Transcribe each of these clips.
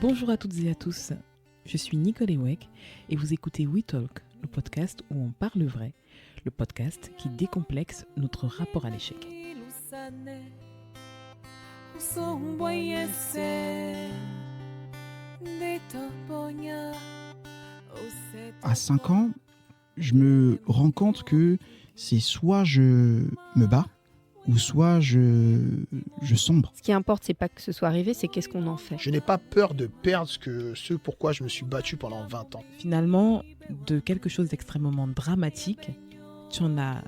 Bonjour à toutes et à tous, je suis Nicole Ewek et vous écoutez We Talk, le podcast où on parle vrai, le podcast qui décomplexe notre rapport à l'échec. À 5 ans, je me rends compte que c'est soit je me bats, ou soit je sombre. Ce qui importe, c'est pas que ce soit arrivé, c'est qu'est-ce qu'on en fait. Je n'ai pas peur de perdre ce pourquoi je me suis battu pendant 20 ans. Finalement, de quelque chose d'extrêmement dramatique, tu en as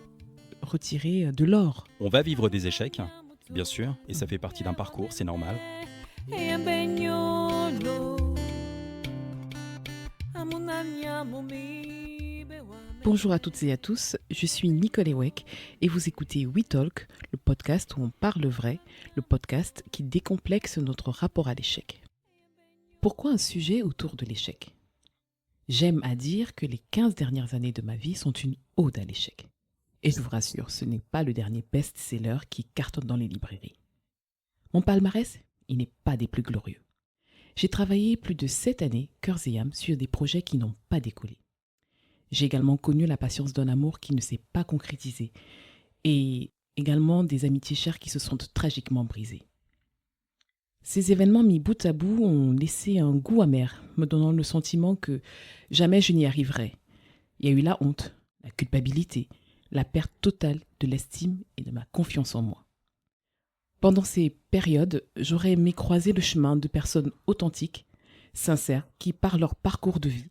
retiré de l'or. On va vivre des échecs, bien sûr, et ça fait partie d'un parcours, c'est normal. Bonjour à toutes et à tous, je suis Nicole Ewek et vous écoutez We Talk, le podcast où on parle vrai, le podcast qui décomplexe notre rapport à l'échec. Pourquoi un sujet autour de l'échec ? J'aime à dire que les 15 dernières années de ma vie sont une ode à l'échec. Et je vous rassure, ce n'est pas le dernier best-seller qui cartonne dans les librairies. Mon palmarès, il n'est pas des plus glorieux. J'ai travaillé plus de 7 années, cœurs et âme, sur des projets qui n'ont pas décollé. J'ai également connu la patience d'un amour qui ne s'est pas concrétisé et également des amitiés chères qui se sont tragiquement brisées. Ces événements mis bout à bout ont laissé un goût amer, me donnant le sentiment que jamais je n'y arriverais. Il y a eu la honte, la culpabilité, la perte totale de l'estime et de ma confiance en moi. Pendant ces périodes, j'aurais aimé croiser le chemin de personnes authentiques, sincères, qui par leur parcours de vie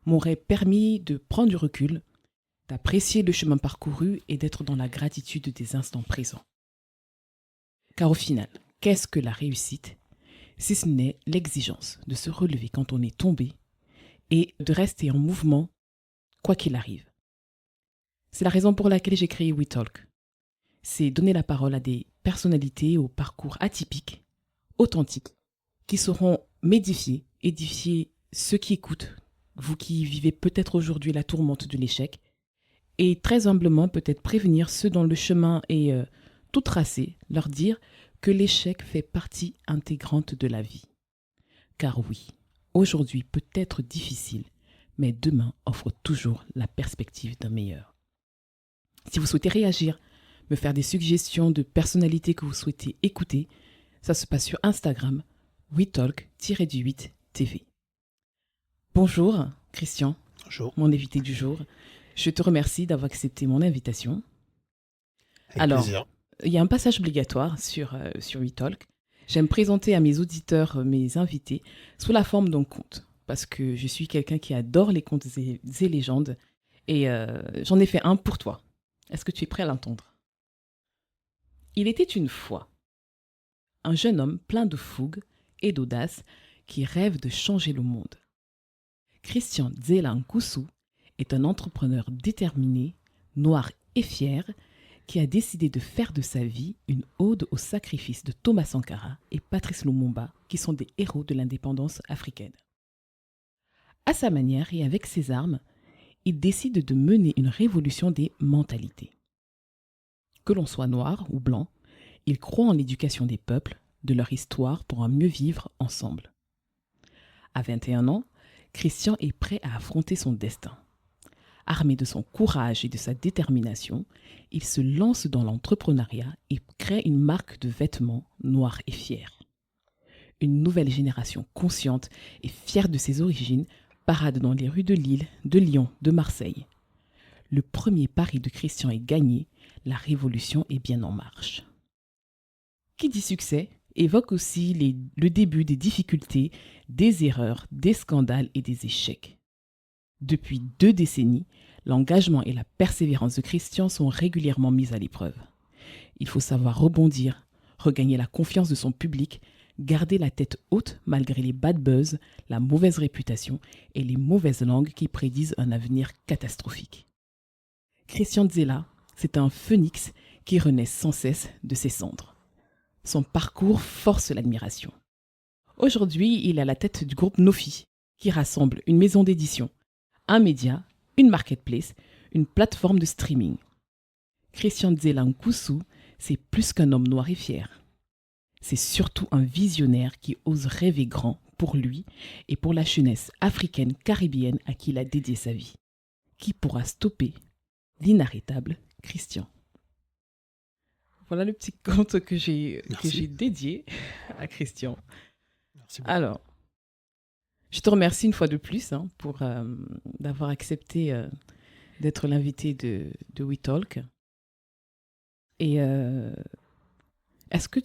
m'aurait permis de prendre du recul, d'apprécier le chemin parcouru et d'être dans la gratitude des instants présents. Car au final, qu'est-ce que la réussite, si ce n'est l'exigence de se relever quand on est tombé et de rester en mouvement, quoi qu'il arrive. C'est la raison pour laquelle j'ai créé We Talk. C'est donner la parole à des personnalités au parcours atypique, authentique, qui sauront m'édifier, édifier ceux qui écoutent, vous qui vivez peut-être aujourd'hui la tourmente de l'échec, et très humblement peut-être prévenir ceux dont le chemin est tout tracé, leur dire que l'échec fait partie intégrante de la vie. Car oui, aujourd'hui peut être difficile, mais demain offre toujours la perspective d'un meilleur. Si vous souhaitez réagir, me faire des suggestions de personnalités que vous souhaitez écouter, ça se passe sur Instagram, WeTalk-8TV. Bonjour Christian, Bonjour. mon invité du jour. Je te remercie d'avoir accepté mon invitation. Avec plaisir. Il y a un passage obligatoire sur WeTalk. J'aime présenter à mes auditeurs, mes invités, sous la forme d'un conte, parce que je suis quelqu'un qui adore les contes et légendes, et j'en ai fait un pour toi. Est-ce que tu es prêt à l'entendre ? Il était une fois un jeune homme plein de fougue et d'audace qui rêve de changer le monde. Christian Dzela Nkusu est un entrepreneur déterminé, noir et fier, qui a décidé de faire de sa vie une ode au sacrifice de Thomas Sankara et Patrice Lumumba, qui sont des héros de l'indépendance africaine. À sa manière et avec ses armes, il décide de mener une révolution des mentalités. Que l'on soit noir ou blanc, il croit en l'éducation des peuples, de leur histoire pour un mieux vivre ensemble. À 21 ans, Christian est prêt à affronter son destin. Armé de son courage et de sa détermination, il se lance dans l'entrepreneuriat et crée une marque de vêtements noirs et fiers. Une nouvelle génération consciente et fière de ses origines parade dans les rues de Lille, de Lyon, de Marseille. Le premier pari de Christian est gagné, la révolution est bien en marche. Qui dit succès évoque aussi le début des difficultés, des erreurs, des scandales et des échecs. Depuis 2 décennies, l'engagement et la persévérance de Christian sont régulièrement mis à l'épreuve. Il faut savoir rebondir, regagner la confiance de son public, garder la tête haute malgré les bad buzz, la mauvaise réputation et les mauvaises langues qui prédisent un avenir catastrophique. Christian Dzela, c'est un phénix qui renaît sans cesse de ses cendres. Son parcours force l'admiration. Aujourd'hui, il est à la tête du groupe Nofi, qui rassemble une maison d'édition, un média, une marketplace, une plateforme de streaming. Christian Dzela Nkusu, c'est plus qu'un homme noir et fier. C'est surtout un visionnaire qui ose rêver grand pour lui et pour la jeunesse africaine caribéenne à qui il a dédié sa vie. Qui pourra stopper l'inarrêtable Christian? Voilà le petit conte que j'ai dédié à Christian. Merci beaucoup. Alors, je te remercie une fois de plus pour d'avoir accepté d'être l'invité de WeTalk. Et qu'est-ce que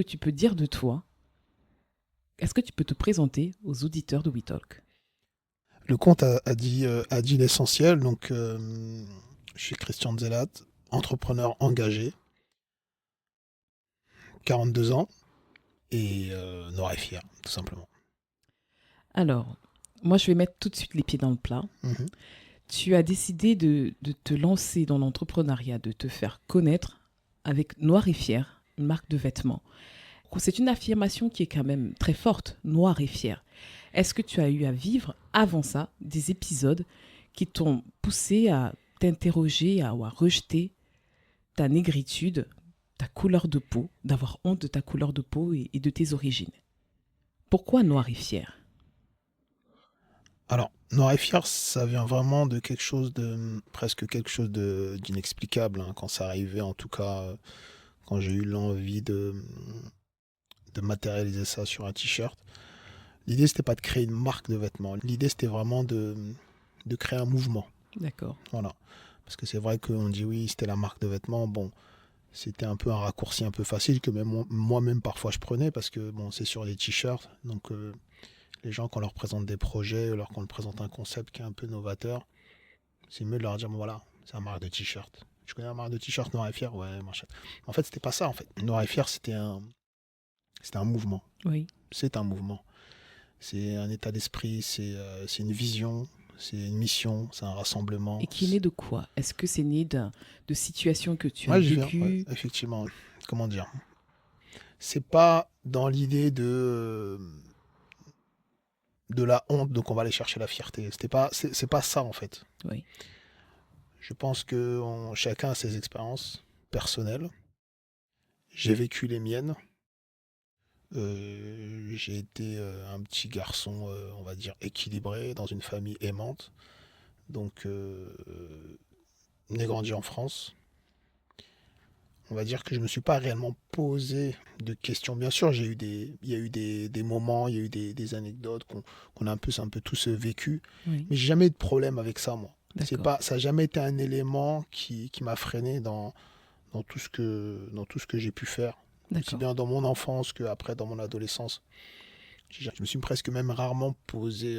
tu peux dire de toi? Est-ce que tu peux te présenter aux auditeurs de WeTalk? Le conte a dit l'essentiel. Donc, je suis Christian Zelat, entrepreneur engagé, 42 ans et noir et fier, tout simplement. Alors, moi, je vais mettre tout de suite les pieds dans le plat. Mhm. Tu as décidé de te lancer dans l'entrepreneuriat, de te faire connaître avec Noir et Fier, une marque de vêtements. C'est une affirmation qui est quand même très forte, Noir et Fier. Est-ce que tu as eu à vivre avant ça des épisodes qui t'ont poussé à t'interroger ou à rejeter ta négritude, ta couleur de peau, d'avoir honte de ta couleur de peau et de tes origines? Pourquoi Noir et Fier? Alors, noir et fier, ça vient vraiment de quelque chose presque quelque chose d'inexplicable, hein, quand ça arrivait, en tout cas, quand j'ai eu l'envie de matérialiser ça sur un t-shirt. L'idée, c'était pas de créer une marque de vêtements. L'idée, c'était vraiment de créer un mouvement. D'accord. Voilà. Parce que c'est vrai qu'on dit oui, c'était la marque de vêtements. Bon, c'était un peu un raccourci un peu facile que même moi-même parfois je prenais parce que bon, c'est sur des t-shirts. Donc les gens, quand on leur présente des projets, qu'on leur présente un concept qui est un peu novateur, c'est mieux de leur dire bon, voilà, c'est une marque de t-shirt. Tu connais la marque de t-shirt Noir et Fier? Ouais, machin. En fait, c'était pas ça en fait. Noir et Fier, c'était un mouvement. Oui. C'est un mouvement. C'est un état d'esprit, c'est une vision, c'est une mission, c'est un rassemblement. Et qui est né de quoi? Est-ce que c'est né de situations que tu as Ouais, vécues? effectivement. Comment dire? C'est pas dans l'idée de la honte, donc on va aller chercher la fierté. C'est pas ça en fait. Oui. Je pense que chacun a ses expériences personnelles. J'ai vécu les miennes. J'ai été un petit garçon, on va dire, équilibré, dans une famille aimante. Donc, j'ai grandi en France. On va dire que je ne me suis pas réellement posé de questions. Bien sûr, il y a eu des moments, il y a eu des anecdotes qu'on a un peu tous vécu. Oui. Mais j'ai jamais eu de problème avec ça, moi. D'accord. Ça n'a jamais été un élément qui m'a freiné dans tout ce que j'ai pu faire. Aussi D'accord. bien dans mon enfance qu'après dans mon adolescence. Je me suis presque même rarement posé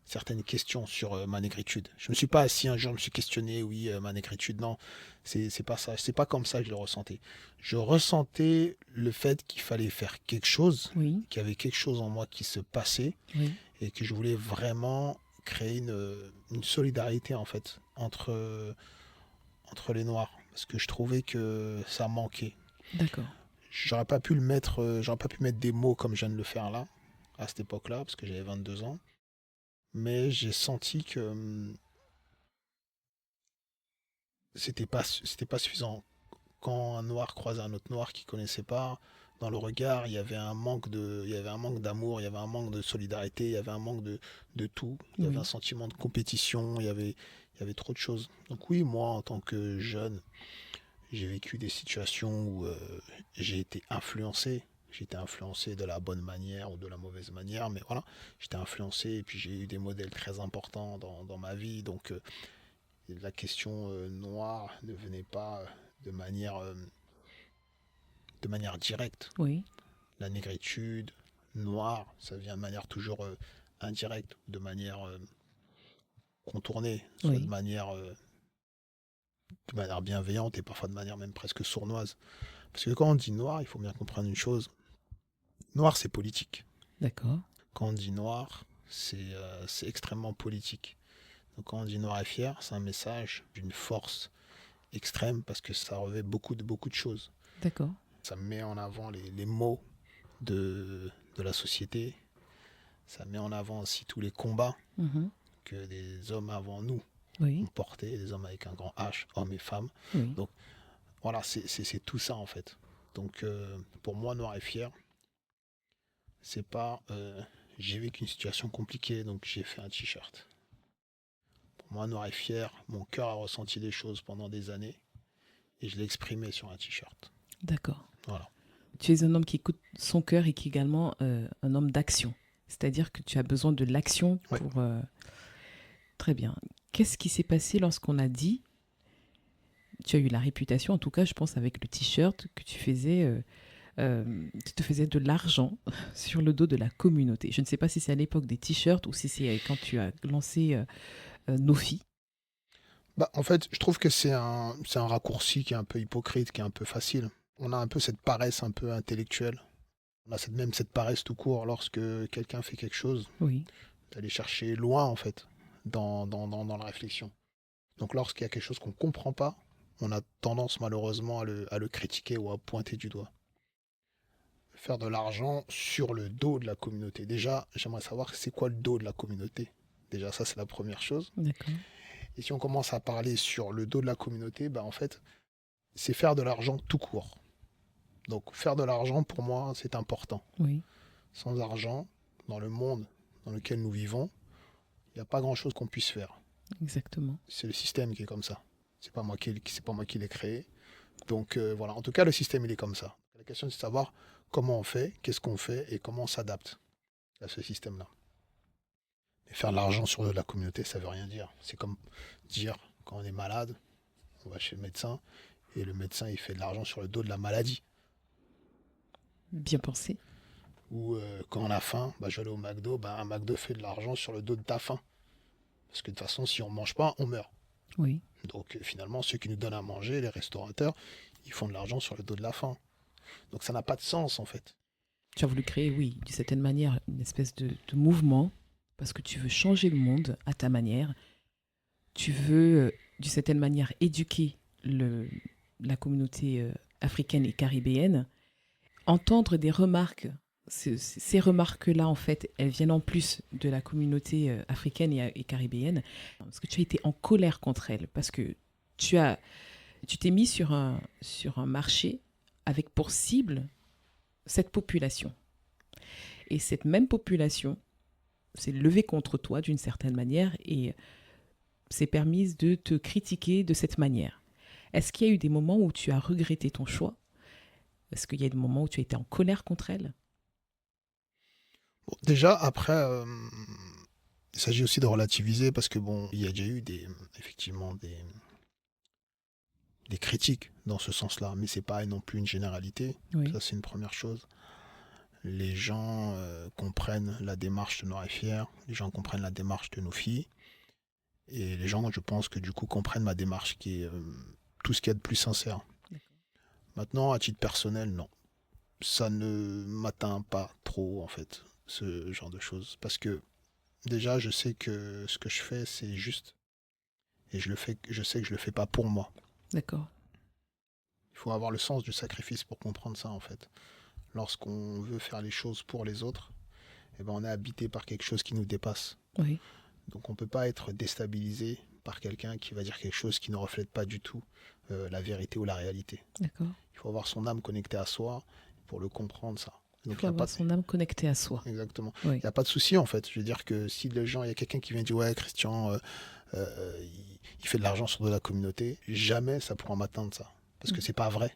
certaines questions sur ma négritude. Je me suis pas assis un jour, je me suis questionné, oui, ma négritude, non, c'est pas ça. C'est pas comme ça que je le ressentais. Je ressentais le fait qu'il fallait faire quelque chose, Oui. qu'il y avait quelque chose en moi qui se passait Oui. et que je voulais vraiment créer une solidarité en fait entre les Noirs parce que je trouvais que ça manquait. D'accord. J'aurais pas pu mettre des mots comme je viens de le faire là, à cette époque-là, parce que j'avais 22 ans. Mais j'ai senti que c'était pas suffisant. Quand un noir croise un autre noir qu'il connaissait pas, dans le regard, il y avait un manque d'amour, il y avait un manque de solidarité, il y avait un manque de tout. Il y avait Oui. un sentiment de compétition, il y avait trop de choses. Donc oui, moi, en tant que jeune, j'ai vécu des situations où j'ai été influencé. J'ai été influencé de la bonne manière ou de la mauvaise manière, mais voilà, j'étais influencé et puis j'ai eu des modèles très importants dans ma vie. Donc la question noire ne venait pas de manière directe. Oui. La négritude, noire, ça vient de manière toujours indirecte, de manière contournée, soit Oui. de manière bienveillante et parfois de manière même presque sournoise. Parce que quand on dit noir, il faut bien comprendre une chose. Noir, c'est politique. D'accord. Quand on dit noir, c'est extrêmement politique. Donc quand on dit noir et fier, c'est un message d'une force extrême parce que ça revêt beaucoup de choses. D'accord. Ça met en avant les maux de la société. Ça met en avant aussi tous les combats Mhm. que des hommes avant nous Oui. ont portés, des hommes avec un grand H, hommes et femmes. Oui. Donc voilà, c'est tout ça en fait. Donc pour moi, noir et fier, C'est pas j'ai vécu une situation compliquée, donc j'ai fait un t-shirt. Pour moi, Noir et Fier, mon cœur a ressenti des choses pendant des années et je l'ai exprimé sur un t-shirt. D'accord. Voilà. Tu es un homme qui écoute son cœur et qui est également un homme d'action. C'est-à-dire que tu as besoin de l'action Ouais. pour... Très bien. Qu'est-ce qui s'est passé lorsqu'on a dit, tu as eu la réputation, en tout cas je pense avec le t-shirt, que tu te faisais de l'argent sur le dos de la communauté. Je ne sais pas si c'est à l'époque des t-shirts ou si c'est quand tu as lancé Nofi. Bah, en fait, je trouve que c'est un raccourci qui est un peu hypocrite, qui est un peu facile. On a un peu cette paresse un peu intellectuelle. On a même cette paresse tout court lorsque quelqu'un fait quelque chose, Oui, d'aller chercher loin en fait dans la réflexion. Donc lorsqu'il y a quelque chose qu'on ne comprend pas, on a tendance malheureusement à le critiquer ou à pointer du doigt. Faire de l'argent sur le dos de la communauté. Déjà, j'aimerais savoir c'est quoi le dos de la communauté. Déjà, ça c'est la première chose. d'accord. Et si on commence à parler sur le dos de la communauté, bah en fait, c'est faire de l'argent tout court. Donc faire de l'argent, pour moi, c'est important. Oui, Sans argent, dans le monde dans lequel nous vivons, il n'y a pas grand-chose qu'on puisse faire. exactement. C'est le système qui est comme ça. C'est pas moi qui l'ai créé. Donc voilà, en tout cas, le système, il est comme ça. La question, c'est de savoir comment on fait, qu'est-ce qu'on fait et comment on s'adapte à ce système-là. Mais faire de l'argent sur la communauté, ça veut rien dire. C'est comme dire, quand on est malade, on va chez le médecin, et le médecin, il fait de l'argent sur le dos de la maladie. Bien pensé. Ou quand on a faim, bah, je vais aller au McDo, bah, un McDo fait de l'argent sur le dos de ta faim. Parce que de toute façon, si on ne mange pas, on meurt. Oui, Donc finalement, ceux qui nous donnent à manger, les restaurateurs, ils font de l'argent sur le dos de la faim. Donc ça n'a pas de sens en fait. tu as voulu créer, oui, d'une certaine manière, une espèce de mouvement parce que tu veux changer le monde à ta manière. Tu veux, d'une certaine manière, éduquer la communauté africaine et caribéenne, entendre des remarques. Ces remarques-là, en fait, elles viennent en plus de la communauté africaine et caribéenne, parce que tu as été en colère contre elles, parce que tu t'es mis sur un marché avec pour cible cette population. Et cette même population s'est levée contre toi d'une certaine manière et s'est permise de te critiquer de cette manière. Est-ce qu'il y a eu des moments où tu as regretté ton choix? Est-ce qu'il y a des moments où tu as été en colère contre elle? Bon, déjà, après, il s'agit aussi de relativiser parce que bon, il y a déjà eu effectivement des critiques dans ce sens-là, mais c'est pas non plus une généralité. Oui, Ça, c'est une première chose. Les gens comprennent la démarche de Noir et Fier, les gens comprennent la démarche de nos filles, et les gens, je pense que du coup, comprennent ma démarche qui est tout ce qu'il y a de plus sincère. Maintenant, à titre personnel, non. Ça ne m'atteint pas trop, en fait, ce genre de choses. Parce que déjà, je sais que ce que je fais, c'est juste. Et je sais que je le fais pas pour moi. d'accord. Il faut avoir le sens du sacrifice pour comprendre ça, en fait. Lorsqu'on veut faire les choses pour les autres, eh ben, on est habité par quelque chose qui nous dépasse. Oui, Donc on ne peut pas être déstabilisé par quelqu'un qui va dire quelque chose qui ne reflète pas du tout la vérité ou la réalité. d'accord. Il faut avoir son âme connectée à soi pour le comprendre, ça. Il Donc faut avoir son âme connectée à soi. Exactement. Oui. Il n'y a pas de souci en fait. Je veux dire que si les gens, il y a quelqu'un qui vient dire ouais Christian, il fait de l'argent sur de la communauté, jamais ça pourra m'atteindre ça. Parce que c'est pas vrai.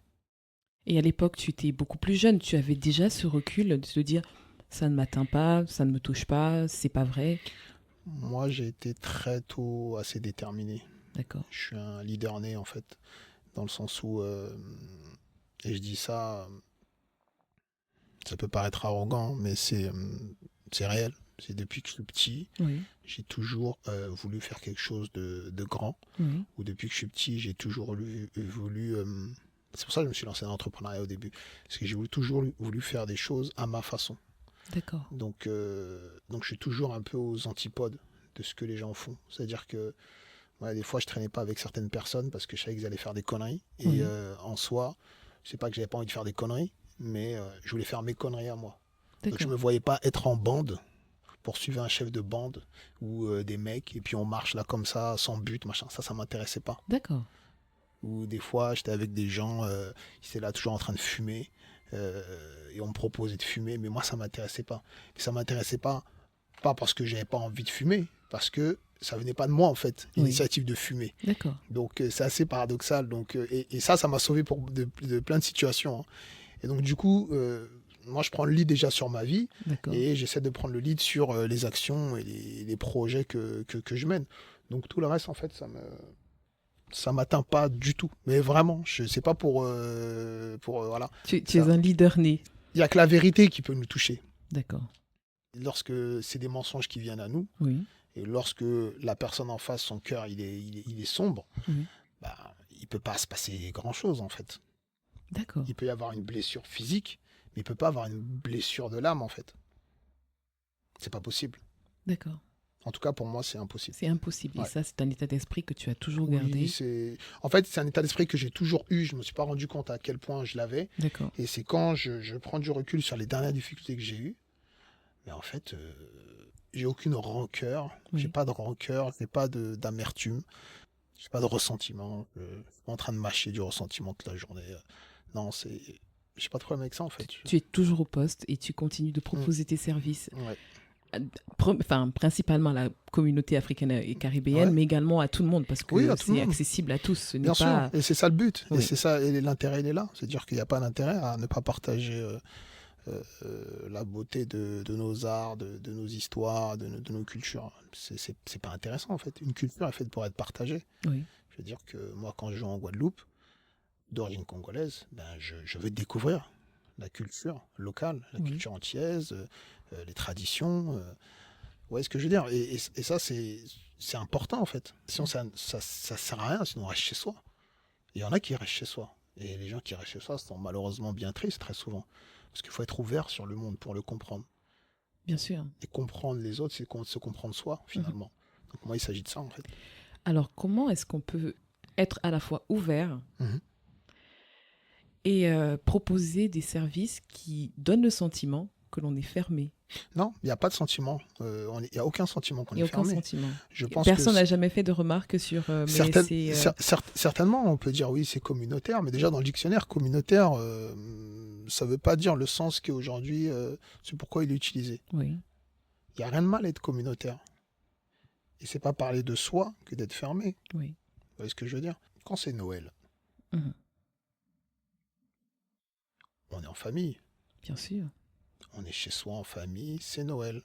Et à l'époque, tu étais beaucoup plus jeune. Tu avais déjà ce recul de te dire ça ne m'atteint pas, ça ne me touche pas, c'est pas vrai. Moi j'ai été très tôt assez déterminé. D'accord. Je suis un leader né en fait. Dans le sens où, et je dis ça, ça peut paraître arrogant, mais c'est réel. C'est depuis que je suis petit, Oui, j'ai toujours voulu faire quelque chose de grand. oui, Ou depuis que je suis petit, j'ai toujours voulu. C'est pour ça que je me suis lancé dans l'entrepreneuriat au début. Parce que j'ai toujours voulu faire des choses à ma façon. d'accord. Donc je suis toujours un peu aux antipodes de ce que les gens font. C'est-à-dire que ouais, des fois, je traînais pas avec certaines personnes parce que je savais qu'ils allaient faire des conneries. Et Oui. en soi, c'est pas que j'avais pas envie de faire des conneries, mais je voulais faire mes conneries à moi. Donc je me D'accord. voyais pas être en bande, poursuivre un chef de bande ou des mecs, et puis on marche là comme ça, sans but, machin. Ça m'intéressait pas. D'accord. Ou des fois, j'étais avec des gens, ils étaient là toujours en train de fumer. et on me proposait de fumer, mais moi ça m'intéressait pas. Et ça m'intéressait pas parce que j'avais pas envie de fumer, parce que ça venait pas de moi en fait, l'initiative de fumer. D'accord. Donc c'est assez paradoxal. Donc, et ça m'a sauvé de plein de situations. Hein. Et donc du coup, moi je prends le lead déjà sur ma vie D'accord. et j'essaie de prendre le lead sur les actions et les projets que je mène. Donc tout le reste en fait, ça m'atteint pas du tout. Mais vraiment, c'est pas pour voilà. Tu es un leader né. Il y a que la vérité qui peut nous toucher. D'accord. Lorsque c'est des mensonges qui viennent à nous, Oui. et lorsque la personne en face, son cœur, il est sombre, bah, il peut pas se passer grand-chose en fait. D'accord. Il peut y avoir une blessure physique, mais il peut pas avoir une blessure de l'âme en fait. C'est pas possible. D'accord. En tout cas, pour moi, c'est impossible. C'est impossible. Ouais. Et ça, c'est un état d'esprit que tu as toujours Oui, gardé. en fait, c'est un état d'esprit que j'ai toujours eu. Je me suis pas rendu compte à quel point je l'avais. D'accord. Et c'est quand je prends du recul sur les dernières difficultés que j'ai eues, mais en fait, j'ai aucune rancœur. Oui. J'ai pas de rancœur, j'ai pas d'amertume, j'ai pas de ressentiment. Je suis pas en train de mâcher du ressentiment toute la journée. Non, j'ai pas de problème avec ça en fait. Tu es toujours au poste et tu continues de proposer tes services. Ouais. Enfin, principalement à la communauté africaine et caribéenne, mais également à tout le monde, parce que c'est accessible à tous. Ce n'est Bien pas... sûr, et c'est ça le but. Oui. Et c'est ça, et l'intérêt, il est là. C'est-à-dire qu'il n'y a pas d'intérêt à ne pas partager la beauté de nos arts, de nos histoires, de nos cultures. C'est pas intéressant, en fait. Une culture est faite pour être partagée. Oui. Je veux dire que moi, quand je vais en Guadeloupe, d'origine congolaise, ben, je veux découvrir la culture locale, la culture antillaise, les traditions. Vous voyez ce que je veux dire ? Et ça, c'est important, en fait. Sinon, ça sert à rien, sinon on reste chez soi. Il y en a qui restent chez soi. Et les gens qui restent chez soi sont malheureusement bien tristes, très souvent. Parce qu'il faut être ouvert sur le monde pour le comprendre. Bien sûr. Et comprendre les autres, c'est se comprendre soi, finalement. Donc moi, il s'agit de ça, en fait. Alors, comment est-ce qu'on peut être à la fois ouvert et proposer des services qui donnent le sentiment que l'on est fermé? Non, il n'y a pas de sentiment. Il n'y a aucun sentiment qu'on est fermé. Il n'y a aucun sentiment. Je pense Personne n'a jamais fait de remarques sur... Certainement, on peut dire oui, c'est communautaire, mais déjà dans le dictionnaire, communautaire, ça ne veut pas dire le sens qu'aujourd'hui, c'est pourquoi il est utilisé. Oui. Il n'y a rien de mal à être communautaire. Et c'est pas parler de soi que d'être fermé. Oui. Vous voyez ce que je veux dire ? Quand c'est Noël, on est en famille. Bien sûr. On est chez soi en famille, c'est Noël.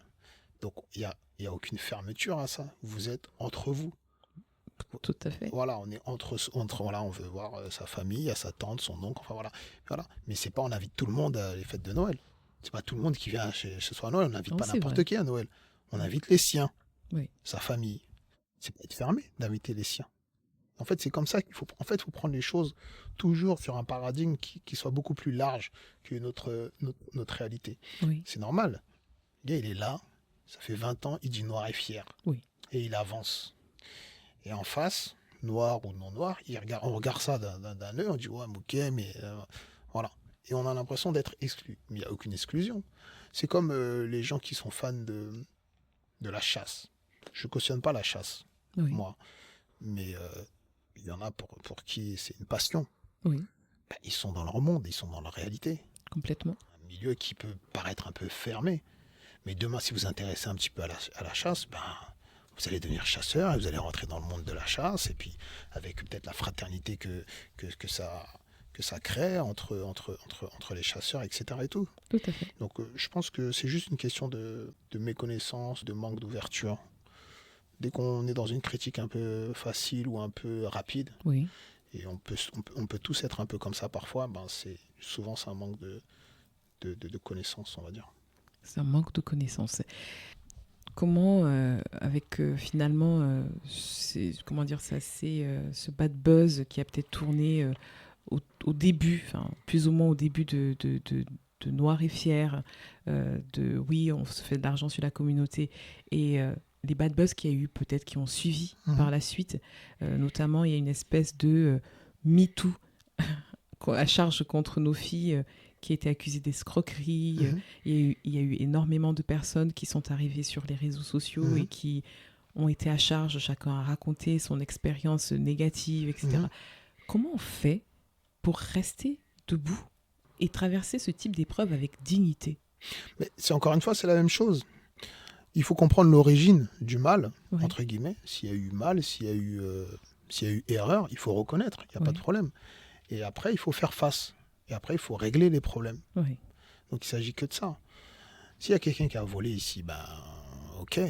Donc il y a aucune fermeture à ça. Vous êtes entre vous. Tout à fait. Voilà, on est entre voilà, on veut voir sa famille, à sa tante, son oncle, enfin voilà. Mais c'est pas on invite tout le monde à les fêtes de Noël. C'est pas tout le monde qui vient chez soi à Noël. On n'invite pas n'importe qui à Noël. On invite les siens, sa famille. C'est pas être fermé d'inviter les siens. En fait, c'est comme ça qu'il faut. En fait, il faut prendre les choses toujours sur un paradigme qui soit beaucoup plus large que notre réalité. Oui. C'est normal. Le gars, il est là, ça fait 20 ans, il dit noir et fier. Oui. Et il avance. Et en face, noir ou non noir, on regarde ça d'un œil, on dit ouais, ok, mais voilà. Et on a l'impression d'être exclu. Mais il n'y a aucune exclusion. C'est comme les gens qui sont fans de la chasse. Je ne cautionne pas la chasse, moi. Mais il y en a pour qui c'est une passion. Oui. Ben, ils sont dans leur monde, ils sont dans leur réalité. Complètement. Un milieu qui peut paraître un peu fermé. Mais demain, si vous vous intéressez un petit peu à la chasse, ben, vous allez devenir chasseur et vous allez rentrer dans le monde de la chasse. Et puis, avec peut-être la fraternité que ça crée entre les chasseurs, etc. Et tout. Tout à fait. Donc, je pense que c'est juste une question de méconnaissance, de manque d'ouverture. Dès qu'on est dans une critique un peu facile ou un peu rapide, et on peut tous être un peu comme ça parfois, ben souvent c'est un manque de connaissances, on va dire. C'est un manque de connaissances. Comment, avec finalement, comment dire ça, c'est ce bad buzz qui a peut-être tourné au début, plus ou moins au début de Noir et Fier, oui, on se fait de l'argent sur la communauté, et les bad buzz qu'il y a eu, peut-être, qui ont suivi par la suite. Notamment, il y a une espèce de MeToo à charge contre nos filles qui a été accusée d'escroquerie. Il y a eu énormément de personnes qui sont arrivées sur les réseaux sociaux et qui ont été à charge. Chacun a raconté son expérience négative, etc. Comment on fait pour rester debout et traverser ce type d'épreuve avec dignité. Mais c'est encore une fois, c'est la même chose. Il faut comprendre l'origine du mal, Oui. entre guillemets. S'il y a eu mal, s'il y a eu erreur, il faut reconnaître, il n'y a pas Oui. de problème. Et après, il faut faire face. Et après, il faut régler les problèmes. Oui. Donc, il ne s'agit que de ça. S'il y a quelqu'un qui a volé ici, ben, ok.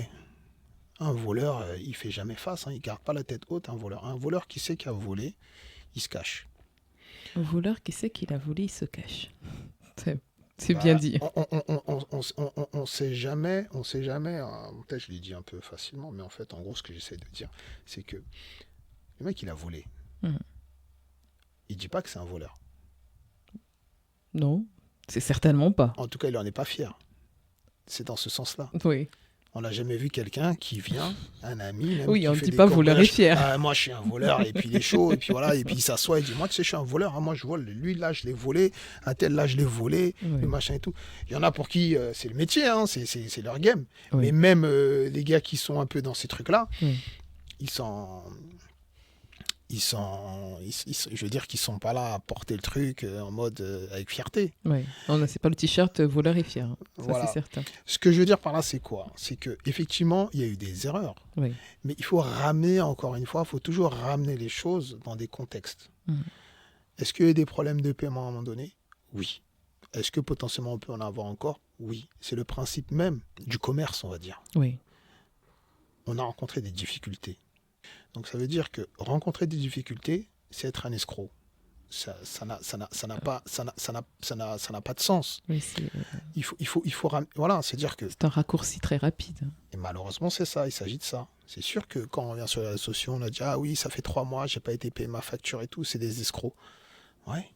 Un voleur, il ne fait jamais face, hein, il ne garde pas la tête haute, un voleur. Un voleur qui sait qu'il a volé, il se cache. Un voleur qui sait qu'il a volé, il se cache. C'est Bah, bien dit. On sait jamais, peut-être je l'ai dit un peu facilement, mais en fait, en gros, ce que j'essaie de dire, c'est que le mec, il a volé. Mhm. Il dit pas que c'est un voleur. Non, c'est certainement pas. En tout cas, il n'en est pas fier. C'est dans ce sens-là. Oui. On n'a jamais vu quelqu'un qui vient, un ami, même Oui, qui on ne fait dit des pas voleur et cambriolages. fier. Ah, moi, je suis un voleur, et puis il est chaud, et puis voilà, et puis il s'assoit, et dit, moi, tu sais, je suis un voleur, hein, moi, je vole, lui, là, je l'ai volé, un tel, là, je l'ai volé, Oui. le machin et tout. Il y en a pour qui c'est le métier, hein, c'est leur game. Oui. Mais même les gars qui sont un peu dans ces trucs-là, Oui. je veux dire qu'ils sont pas là à porter le truc en mode avec fierté. Oui. Non, c'est pas le t-shirt voleur et fier. Hein. Ça, Voilà. c'est certain. Ce que je veux dire par là, c'est quoi? C'est que effectivement, il y a eu des erreurs. Oui. Mais il faut ramener, encore une fois, il faut toujours ramener les choses dans des contextes. Mhm. Est-ce qu'il y a eu des problèmes de paiement à un moment donné? Oui. Est-ce que potentiellement on peut en avoir encore? Oui. C'est le principe même du commerce, on va dire. Oui. On a rencontré des difficultés. Donc ça veut dire que rencontrer des difficultés, c'est être un escroc. Ça n'a pas de sens. Oui, c'est Voilà, c'est-à-dire que un raccourci très rapide. et malheureusement, c'est ça, il s'agit de ça. C'est sûr que quand on vient sur les réseaux sociaux, on a dit ah oui, ça fait 3 mois, j'ai pas été payé ma facture et tout, c'est des escrocs. Ouais.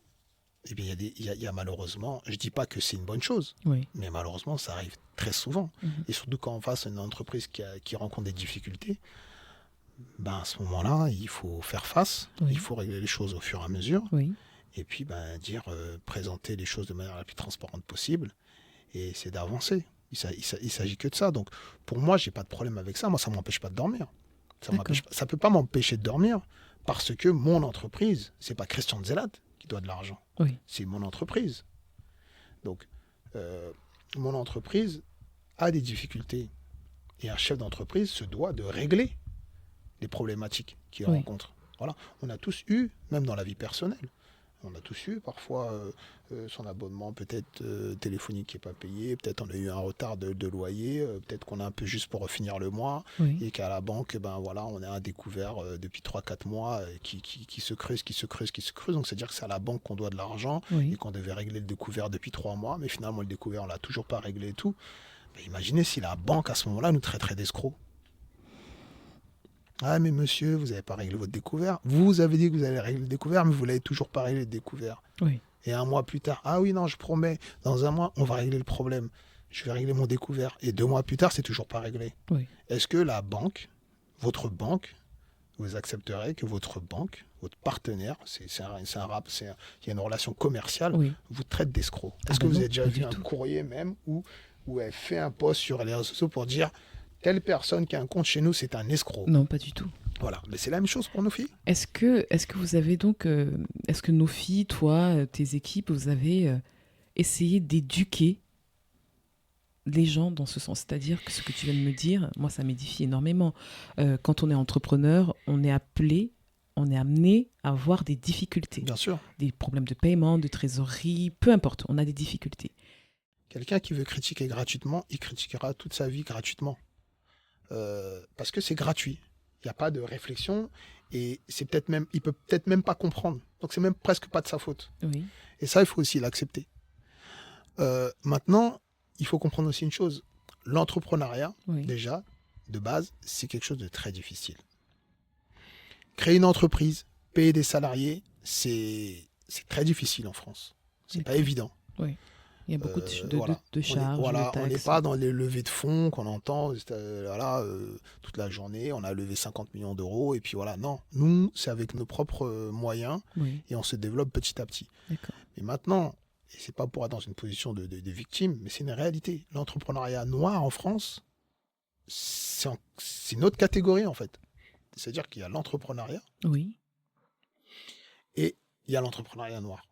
Et bien, il y a malheureusement, je dis pas que c'est une bonne chose, Oui. mais malheureusement, ça arrive très souvent. Mhm. Et surtout quand on face à une entreprise qui rencontre des difficultés, ben à ce moment-là, il faut faire face, Oui. il faut régler les choses au fur et à mesure, Oui. et puis ben, présenter les choses de manière la plus transparente possible, et c'est d'avancer. Il s'agit que de ça. Donc, pour moi, j'ai pas de problème avec ça. Moi, ça m'empêche pas de dormir. Ça peut pas m'empêcher de dormir parce que mon entreprise, c'est pas Christian Zelat qui doit de l'argent. Oui. C'est mon entreprise. Donc, mon entreprise a des difficultés. Et un chef d'entreprise se doit de régler les problématiques qu'il Oui. rencontre. Voilà. On a tous eu, même dans la vie personnelle, on a tous eu parfois son abonnement peut-être téléphonique qui n'est pas payé, peut-être on a eu un retard de loyer, peut-être qu'on a un peu juste pour finir le mois, Oui. et qu'à la banque, ben voilà, on a un découvert depuis 3-4 mois qui se creuse. Donc c'est-à-dire que c'est à la banque qu'on doit de l'argent Oui. et qu'on devait régler le découvert depuis 3 mois, mais finalement le découvert, on l'a toujours pas réglé et tout. Mais imaginez si la banque à ce moment-là nous traiterait d'escrocs. Ah mais monsieur, vous n'avez pas réglé votre découvert. Vous avez dit que vous allez régler le découvert, mais vous l'avez toujours pas réglé le découvert. Oui. Et un mois plus tard, ah oui non, je promets, dans un mois, on va régler le problème. Je vais régler mon découvert. Et 2 mois plus tard, c'est toujours pas réglé. Oui. Est-ce que la banque, votre banque, vous accepterez que votre banque, votre partenaire, il y a une relation commerciale, Oui. vous traite d'escroc? Ah Est-ce que bah vous non, avez déjà pas vu du un tout. courrier même où elle fait un post sur les réseaux sociaux pour dire telle personne qui a un compte chez nous, c'est un escroc? Non, pas du tout. Voilà, mais c'est la même chose pour nos filles. Est-ce que vous avez donc, est-ce que nos filles, toi, tes équipes, vous avez essayé d'éduquer les gens dans ce sens? C'est-à-dire que ce que tu viens de me dire, moi, ça m'édifie énormément. Quand on est entrepreneur, on est amené à avoir des difficultés, Bien sûr. des problèmes de paiement, de trésorerie, peu importe, on a des difficultés. Quelqu'un qui veut critiquer gratuitement, il critiquera toute sa vie gratuitement. Parce que c'est gratuit. Il n'y a pas de réflexion et il peut peut-être même pas comprendre. Donc c'est même presque pas de sa faute. Oui. Et ça, il faut aussi l'accepter. Maintenant, il faut comprendre aussi une chose. L'entrepreneuriat, Oui. déjà, de base, c'est quelque chose de très difficile. Créer une entreprise, payer des salariés, c'est très difficile en France. C'est pas évident. Oui. Il y a beaucoup Voilà. de charges, de On taxes. n'est pas dans les levées de fonds qu'on entend toute la journée. On a levé 50 millions d'euros et puis voilà. Non, nous, c'est avec nos propres moyens Oui, et on se développe petit à petit. d'accord. Mais maintenant, et c'est pas pour être dans une position de victime, mais c'est une réalité. L'entrepreneuriat noir en France, c'est une autre catégorie en fait. C'est-à-dire qu'il y a l'entrepreneuriat Oui, et il y a l'entrepreneuriat noir.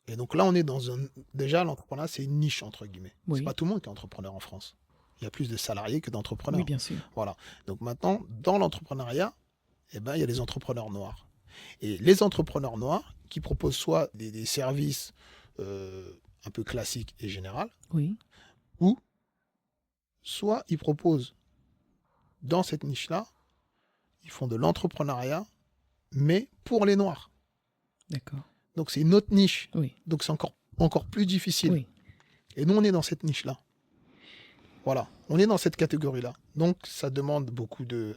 Et donc là, on est dans un... Déjà, l'entrepreneuriat, c'est une niche, entre guillemets. Oui. C'est pas tout le monde qui est entrepreneur en France. Il y a plus de salariés que d'entrepreneurs. Oui, bien sûr. Voilà. Donc maintenant, dans l'entrepreneuriat, eh ben, il y a les entrepreneurs noirs. Et les entrepreneurs noirs qui proposent soit des services un peu classiques et généraux, Oui, ou soit ils proposent, dans cette niche-là, ils font de l'entrepreneuriat, mais pour les noirs. d'accord. Donc c'est une autre niche. Oui, Donc c'est encore plus difficile. oui, Et nous, on est dans cette niche-là. Voilà, on est dans cette catégorie-là. Donc, ça demande beaucoup de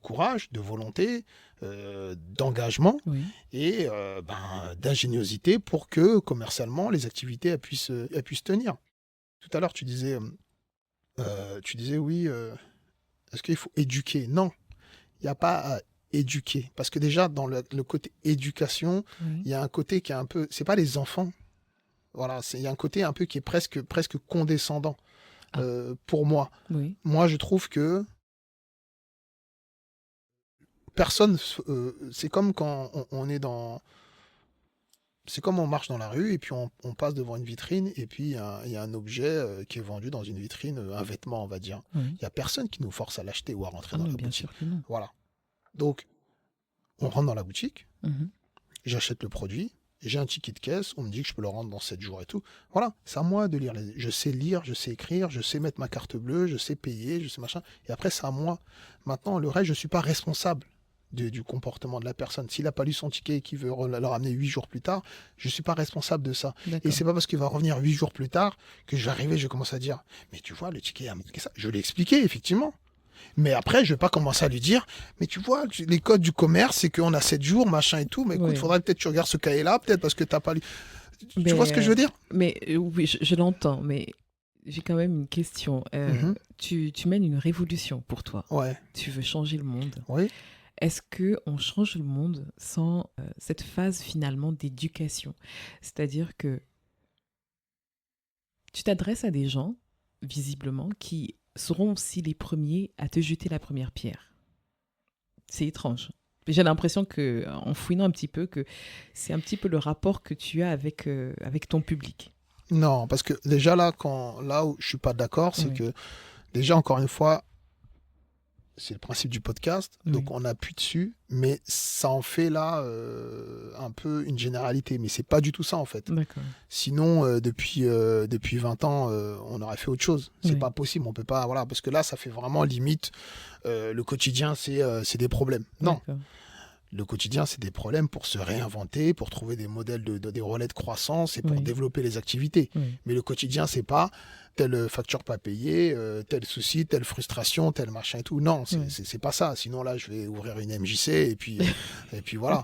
courage, de volonté, d'engagement oui. et d'ingéniosité pour que, commercialement, les activités elles puissent tenir. Tout à l'heure, tu disais oui, est-ce qu'il faut éduquer? Non, il n'y a pas à éduquer. Parce que déjà, dans le côté éducation, Oui. il y a un côté qui est un peu... C'est pas les enfants. Voilà, il y a un côté un peu qui est presque condescendant. Pour moi. Oui, Moi, je trouve que personne. C'est comme quand on est dans. C'est comme on marche dans la rue et puis on passe devant une vitrine et puis il y a un objet qui est vendu dans une vitrine, un vêtement, on va dire. oui. Il n'y a personne qui nous force à l'acheter ou à rentrer Ah dans non, la bien boutique. sûr que non. Voilà. Donc, on rentre dans la boutique, Mhm. j'achète le produit, j'ai un ticket de caisse, on me dit que je peux le rendre dans 7 jours et tout. Voilà, c'est à moi de lire. Je sais lire, je sais écrire, je sais mettre ma carte bleue, je sais payer, je sais machin. Et après, c'est à moi. Maintenant, le reste, je ne suis pas responsable du comportement de la personne. S'il n'a pas lu son ticket et qu'il veut le ramener 8 jours plus tard, je ne suis pas responsable de ça. Et D'accord. c'est pas parce qu'il va revenir 8 jours plus tard que je vais arriver, je commence à dire, mais tu vois, le ticket a marqué ça. Je l'ai expliqué, effectivement. Mais après, je vais pas commencer à lui dire, mais tu vois, les codes du commerce, c'est qu'on a 7 jours, machin et tout, mais écoute, Oui. faudrait peut-être que tu regardes ce cahier-là, peut-être parce que t'as pas lu. Tu Mais, vois ce que je veux dire? Mais oui, je l'entends, mais j'ai quand même une question. Mhm. Tu mènes une révolution pour toi. Ouais, Tu veux changer le monde. oui. Est-ce qu'on change le monde sans cette phase finalement d'éducation? C'est-à-dire que tu t'adresses à des gens, visiblement, qui seront aussi les premiers à te jeter la première pierre. C'est étrange. J'ai l'impression que, en fouinant un petit peu, que c'est un petit peu le rapport que tu as avec ton public. Non, parce que déjà là où je suis pas d'accord, c'est Oui. que déjà, encore une fois, c'est le principe du podcast, Oui. donc on appuie dessus, mais ça en fait là un peu une généralité, mais c'est pas du tout ça en fait. D'accord. Sinon, depuis 20 ans, on aurait fait autre chose. C'est Oui. pas possible, on peut pas, voilà, parce que là, ça fait vraiment limite, le quotidien, c'est des problèmes. Non, D'accord. le quotidien, c'est des problèmes pour se réinventer, pour trouver des modèles des relais de croissance et pour Oui. développer les activités. Oui. Mais le quotidien, c'est pas telle facture pas payée, tel souci, telle frustration, tel machin et tout. Non, Oui. c'est pas ça. Sinon, là, je vais ouvrir une MJC et puis voilà.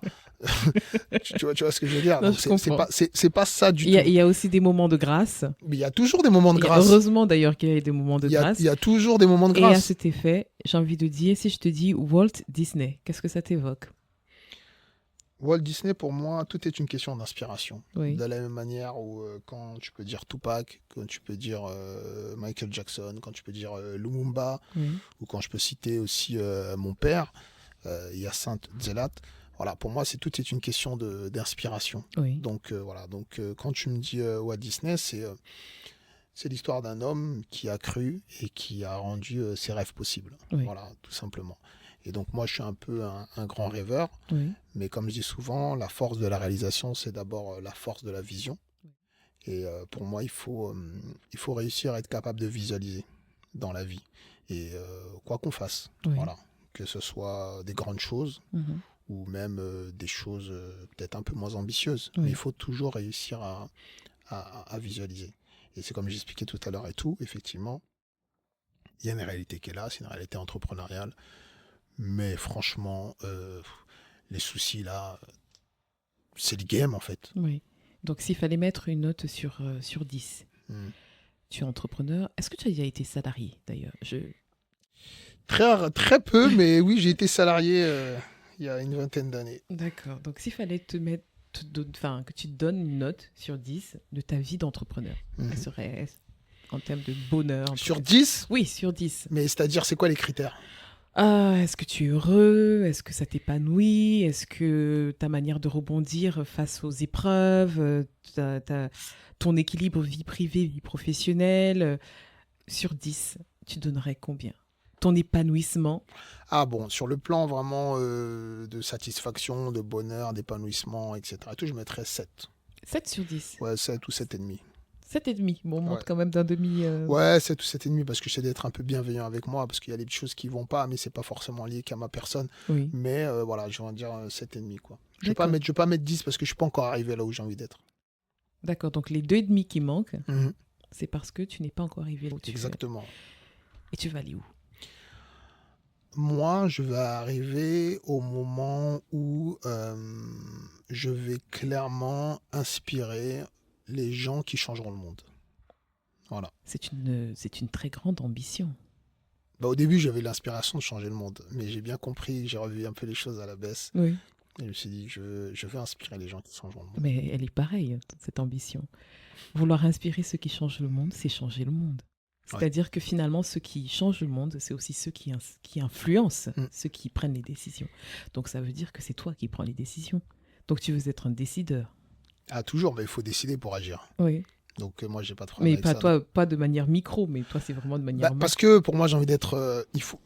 tu vois ce que je veux dire? Non, Donc, je comprends. c'est pas ça du Il tout. y a aussi des moments de grâce. Mais il y a toujours des moments de grâce. Heureusement d'ailleurs qu'il y a des moments de grâce. Il y a toujours des moments de Et à grâce. cet effet, j'ai envie de dire, si je te dis Walt Disney, qu'est-ce que ça t'évoque? Walt Disney, pour moi, tout est une question d'inspiration. Oui. De la même manière où quand tu peux dire Tupac, quand tu peux dire Michael Jackson, quand tu peux dire Lumumba, Oui. ou quand je peux citer aussi mon père, Hyacinthe Zelat. Voilà, pour moi, tout est une question d'inspiration. Oui. Donc voilà, quand tu me dis Walt Disney, c'est l'histoire d'un homme qui a cru et qui a rendu ses rêves possibles. Oui. Voilà, tout simplement. Et donc moi, je suis un peu un grand rêveur, Oui. mais comme je dis souvent, la force de la réalisation, c'est d'abord la force de la vision. Et pour moi, il faut réussir à être capable de visualiser dans la vie. Et quoi qu'on fasse, Oui. voilà, que ce soit des grandes choses Mhm. ou même des choses peut-être un peu moins ambitieuses. Oui. Mais il faut toujours réussir à visualiser. Et c'est comme j'expliquais tout à l'heure et tout, effectivement, il y a une réalité qui est là, c'est une réalité entrepreneuriale. Mais franchement, les soucis là, c'est le game en fait. Oui. Donc s'il fallait mettre une note sur 10, Mm. tu es entrepreneur. Est-ce que tu as déjà été salarié d'ailleurs? Très peu, mais oui, j'ai été salarié il y a une vingtaine d'années. D'accord. Donc s'il fallait que tu te donnes une note sur 10 de ta vie d'entrepreneur, Mhm. quelle serait en termes de bonheur? Sur 10, Oui, sur 10. mais c'est-à-dire, c'est quoi les critères? Est-ce que tu es heureux? Est-ce que ça t'épanouit? Est-ce que ta manière de rebondir face aux épreuves, ton équilibre vie privée, vie professionnelle, sur 10, tu donnerais combien? Ton épanouissement? Ah bon, sur le plan vraiment de satisfaction, de bonheur, d'épanouissement, etc. Tout, je mettrais 7. 7 sur 10. Ouais, 7 ou 7,5. 7,5. Bon, on monte Ouais. quand même d'un demi. Ouais, 7 ou 7,5 parce que j'essaie d'être un peu bienveillant avec moi, parce qu'il y a des petites choses qui vont pas, mais c'est pas forcément lié qu'à ma personne. Oui, Mais voilà, je vais en dire 7,5 quoi. d'accord. Je vais pas mettre 10 parce que je suis pas encore arrivé là où j'ai envie d'être. D'accord, donc les 2,5 qui manquent, Mhm. c'est parce que tu n'es pas encore arrivé là où tu veux. Exactement. Et tu vas aller où? Moi, je vais arriver au moment où je vais clairement inspirer les gens qui changeront le monde. Voilà. C'est une très grande ambition. Bah, au début, j'avais l'inspiration de changer le monde, mais j'ai bien compris, j'ai revu un peu les choses à la baisse, Oui. et je me suis dit, je veux inspirer les gens qui changeront le monde. Mais elle est pareille, cette ambition. Vouloir inspirer ceux qui changent le monde, c'est changer le monde. C'est-à-dire que finalement, ceux qui changent le monde, c'est aussi ceux qui influencent, ceux qui prennent les décisions. Donc ça veut dire que c'est toi qui prends les décisions. Donc tu veux être un décideur. Ah, toujours, mais il faut décider pour agir. Oui. Donc moi, j'ai pas de problème Mais avec pas ça. toi, pas de manière micro, mais toi, c'est vraiment de manière Parce que pour moi, j'ai envie d'être... il faut...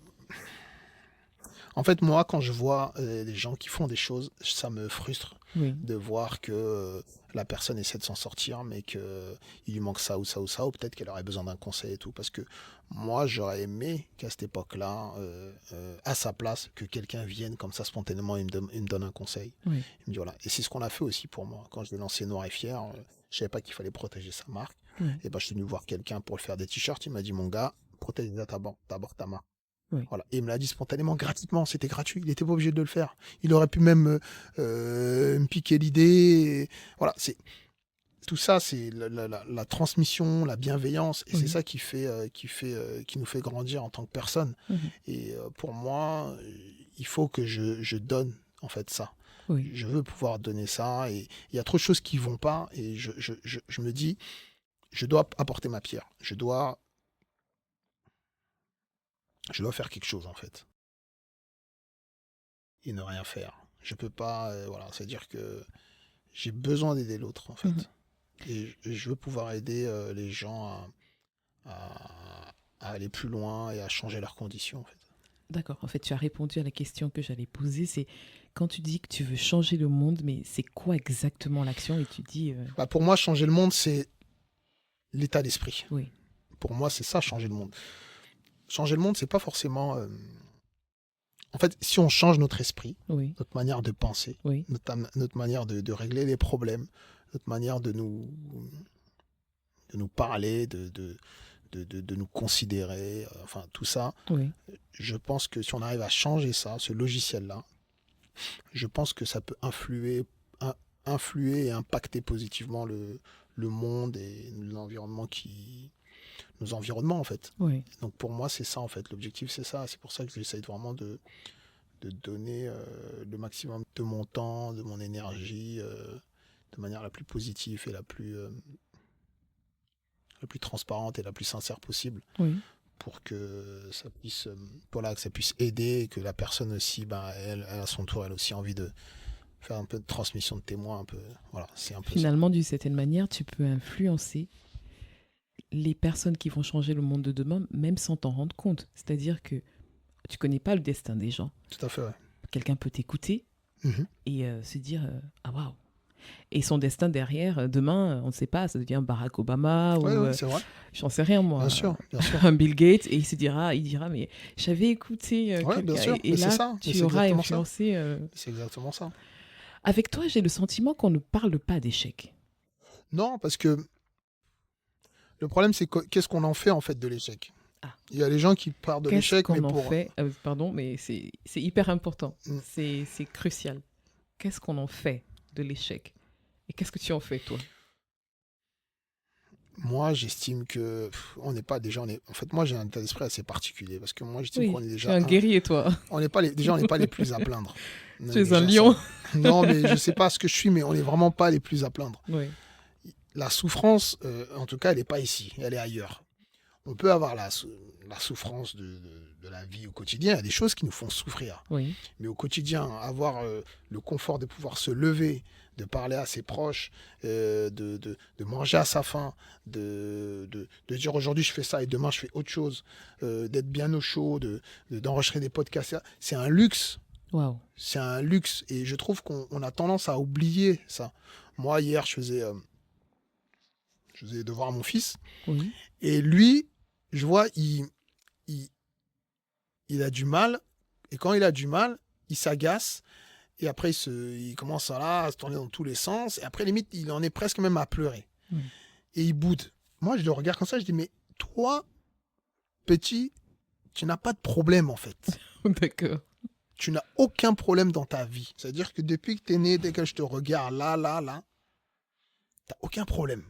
En fait, moi, quand je vois des gens qui font des choses, ça me frustre de voir que la personne essaie de s'en sortir, mais qu'il lui manque ça ou ça ou ça, ou peut-être qu'elle aurait besoin d'un conseil et tout. Parce que moi, j'aurais aimé qu'à cette époque-là, à sa place, que quelqu'un vienne comme ça spontanément et me donne un conseil. Oui. Il me dit voilà. Et c'est ce qu'on a fait aussi pour moi. Quand je l'ai lancé Noir et Fier, je savais pas qu'il fallait protéger sa marque. Et ben, je suis venu voir quelqu'un pour le faire des t-shirts. Il m'a dit mon gars, protège d'abord ta marque. Oui. Voilà. Et il me l'a dit spontanément, gratuitement, c'était gratuit, il n'était pas obligé de le faire. Il aurait pu même me piquer l'idée. Voilà, tout ça, c'est la transmission, la bienveillance, et c'est ça qui nous fait grandir en tant que personne. Et pour moi, il faut que je donne en fait ça. Oui. Je veux pouvoir donner ça, et il y a trop de choses qui vont pas, et je me dis, je dois apporter ma pierre, je dois faire quelque chose en fait. Et ne rien faire. Je peux pas, voilà, c'est-à-dire que j'ai besoin d'aider l'autre en fait. Et je veux pouvoir aider les gens à aller plus loin et à changer leurs conditions en fait. D'accord. En fait, tu as répondu à la question que j'allais poser. C'est quand tu dis que tu veux changer le monde, mais c'est quoi exactement l'action? Et tu dis... Bah, pour moi, changer le monde, c'est l'état d'esprit. Oui. Pour moi, c'est ça, changer le monde. Changer le monde, c'est pas forcément... En fait, si on change notre esprit, notre manière de penser, notre manière de régler les problèmes, notre manière de nous parler, de nous considérer, enfin tout ça, je pense que si on arrive à changer ça, ce logiciel-là, je pense que ça peut influer et impacter positivement le monde et l'environnement nos environnements en fait. Donc pour moi c'est ça en fait, l'objectif c'est ça, c'est pour ça que j'essaye vraiment de donner le maximum de mon temps, de mon énergie, de manière la plus positive et la plus transparente et la plus sincère possible, pour que ça puisse que ça puisse aider, et que la personne aussi, elle à son tour, elle aussi envie de faire un peu de transmission de témoins, un peu, voilà, c'est un peu finalement, d'une certaine manière, tu peux influencer les personnes qui vont changer le monde de demain, même sans t'en rendre compte. C'est-à-dire que tu connais pas le destin des gens. Tout à fait, ouais. Quelqu'un peut t'écouter et se dire ah waouh. Et son destin derrière, demain, on ne sait pas, ça devient Barack Obama ou c'est vrai. J'en sais rien moi. Bien sûr. Un Bill Gates, et il dira mais j'avais écouté bien sûr. et là ça. tu auras influencé. C'est exactement ça. Avec toi, j'ai le sentiment qu'on ne parle pas d'échec. Non, parce que le problème, c'est qu'est-ce qu'on en fait en fait de l'échec. Il y a les gens qui parlent de l'échec, mais en fait pardon, mais c'est hyper important. C'est crucial. Qu'est-ce qu'on en fait de l'échec? Et qu'est-ce que tu en fais, toi? Moi, j'estime que on n'est pas déjà... En fait, moi, j'ai un état d'esprit assez particulier, parce que moi, j'estime qu'on est déjà... Tu es un guerrier, toi. On n'est pas les plus à plaindre. Tu es un lion. Non, mais je ne sais pas ce que je suis, mais on n'est vraiment pas les plus à plaindre. Oui. La souffrance, en tout cas, elle n'est pas ici, elle est ailleurs. On peut avoir la souffrance de la vie au quotidien. Il y a des choses qui nous font souffrir. Oui. Mais au quotidien, avoir le confort de pouvoir se lever, de parler à ses proches, de manger à sa faim, de dire aujourd'hui je fais ça et demain je fais autre chose, d'être bien au chaud, d'enregistrer des podcasts, c'est un luxe. Waouh. C'est un luxe. Et je trouve qu'on a tendance à oublier ça. Moi, hier, je faisais devoir à mon fils. Oui. Et lui, je vois, il a du mal. Et quand il a du mal, il s'agace. Et après, il commence à se tourner dans tous les sens. Et après, limite, il en est presque même à pleurer. Oui. Et il boude. Moi, je le regarde comme ça. Je dis, mais toi, petit, tu n'as pas de problème, en fait. D'accord. Tu n'as aucun problème dans ta vie. C'est-à-dire que depuis que tu es né, dès que je te regarde là, tu n'as aucun problème.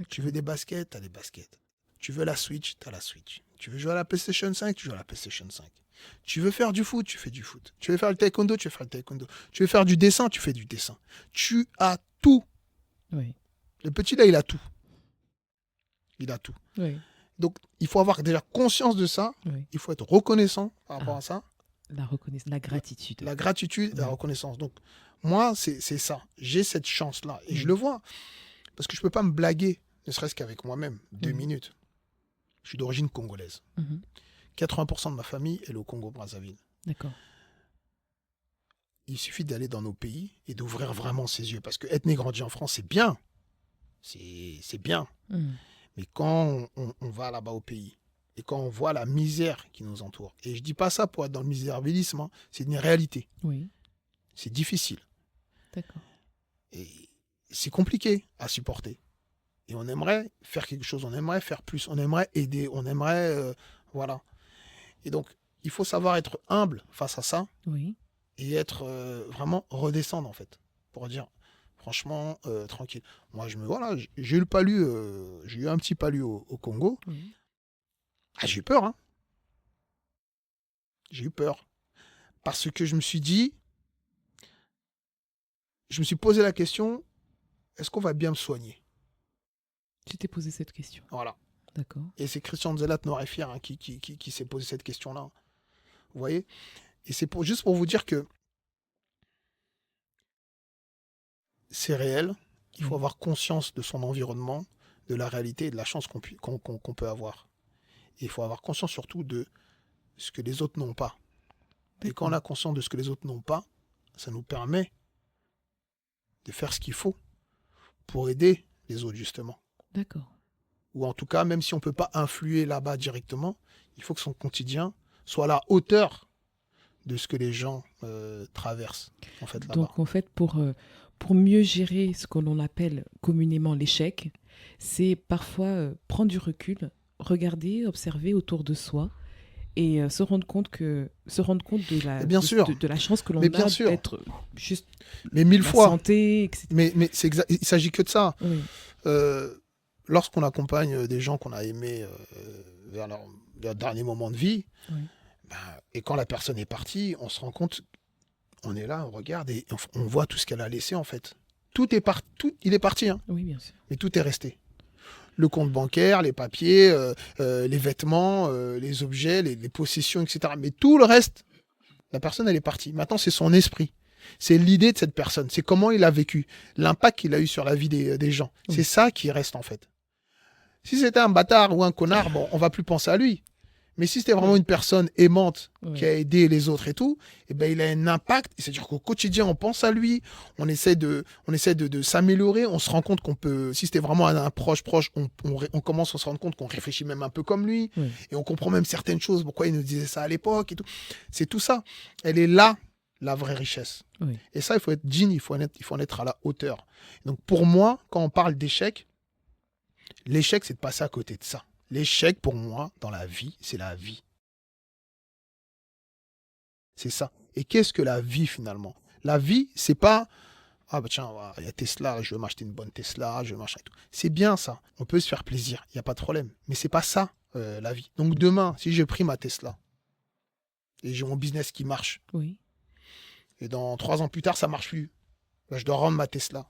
Tu veux des baskets, tu as des baskets. Tu veux la Switch, tu as la Switch. Tu veux jouer à la PlayStation 5, tu joues à la PlayStation 5. Tu veux faire du foot, tu fais du foot. Tu veux faire le taekwondo, tu veux faire le taekwondo. Tu veux faire du dessin, tu fais du dessin. Tu as tout. Oui. Le petit là, il a tout. Il a tout. Oui. Donc, il faut avoir déjà conscience de ça. Oui. Il faut être reconnaissant par rapport à ça. La reconnaissance, la gratitude. La gratitude et la reconnaissance. Donc, moi, c'est ça. J'ai cette chance-là. Et je le vois. Parce que je ne peux pas me blaguer, ne serait-ce qu'avec moi-même. 2 minutes. Je suis d'origine congolaise. 80% de ma famille est au Congo-Brazzaville. D'accord. Il suffit d'aller dans nos pays et d'ouvrir vraiment ses yeux. Parce que être né grandi en France, c'est bien. C'est bien. Mais quand on va là-bas au pays, et quand on voit la misère qui nous entoure, et je dis pas ça pour être dans le misérabilisme, hein, c'est une réalité. Oui. C'est difficile. D'accord. Et c'est compliqué à supporter. Et on aimerait faire quelque chose, on aimerait faire plus, on aimerait aider, on aimerait... voilà. Et donc, il faut savoir être humble face à ça, Oui. et être vraiment redescendre, en fait, pour dire, franchement, tranquille. Moi, j'ai eu le palu, j'ai eu un petit palu au Congo. Oui. Ah, j'ai eu peur, hein. J'ai eu peur. Parce que je me suis posé la question, est-ce qu'on va bien me soigner? Tu t'es posé cette question. Voilà. D'accord. Et c'est Christian Zelat Noiré-Fier hein, qui s'est posé cette question-là. Vous voyez? Et c'est juste pour vous dire que c'est réel. Il faut avoir conscience de son environnement, de la réalité et de la chance qu'on peut avoir. Et il faut avoir conscience surtout de ce que les autres n'ont pas. Et quand on a conscience de ce que les autres n'ont pas, ça nous permet de faire ce qu'il faut pour aider les autres, justement. D'accord. Ou en tout cas, même si on ne peut pas influer là-bas directement, il faut que son quotidien soit à la hauteur de ce que les gens traversent, en fait, là-bas. Donc, en fait, pour mieux gérer ce que l'on appelle communément l'échec, c'est parfois prendre du recul, regarder, observer autour de soi et se rendre compte de la, bien sûr. De la chance que l'on Mais bien a sûr. d'être juste Mais mille la fois. santé, etc. Mais il ne s'agit que de ça. Oui. Lorsqu'on accompagne des gens qu'on a aimés vers leur dernier moment de vie, Oui. Et quand la personne est partie, on se rend compte, on est là, on regarde et on voit tout ce qu'elle a laissé en fait. Il est parti, hein, Oui, bien sûr. mais tout est resté. Le compte bancaire, les papiers, les vêtements, les objets, les possessions, etc. Mais tout le reste, la personne, elle est partie. Maintenant, c'est son esprit. C'est l'idée de cette personne. C'est comment il a vécu. L'impact qu'il a eu sur la vie des gens. Oui. C'est ça qui reste, en fait. Si c'était un bâtard ou un connard, bon, on va plus penser à lui. Mais si c'était vraiment une personne aimante qui a aidé les autres et tout, eh ben, il a un impact. C'est-à-dire qu'au quotidien, on pense à lui, on essaie de s'améliorer, on se rend compte qu'on peut, si c'était vraiment un proche, on commence à se rendre compte qu'on réfléchit même un peu comme lui, et on comprend même certaines choses, pourquoi il nous disait ça à l'époque et tout. C'est tout ça. Elle est là, la vraie richesse. Oui. Et ça, il faut être digne, il faut en être à la hauteur. Donc pour moi, quand on parle d'échec, l'échec, c'est de passer à côté de ça. L'échec, pour moi, dans la vie, c'est la vie. C'est ça. Et qu'est-ce que la vie, finalement? La vie, c'est pas « Ah, bah tiens, il y a Tesla, je vais m'acheter une bonne Tesla, je vais m'acheter tout. » C'est bien, ça. On peut se faire plaisir, il n'y a pas de problème. Mais c'est pas ça, la vie. Donc demain, si j'ai pris ma Tesla et j'ai mon business qui marche, Oui. et dans 3 ans plus tard, ça marche plus, ben, je dois rendre ma Tesla.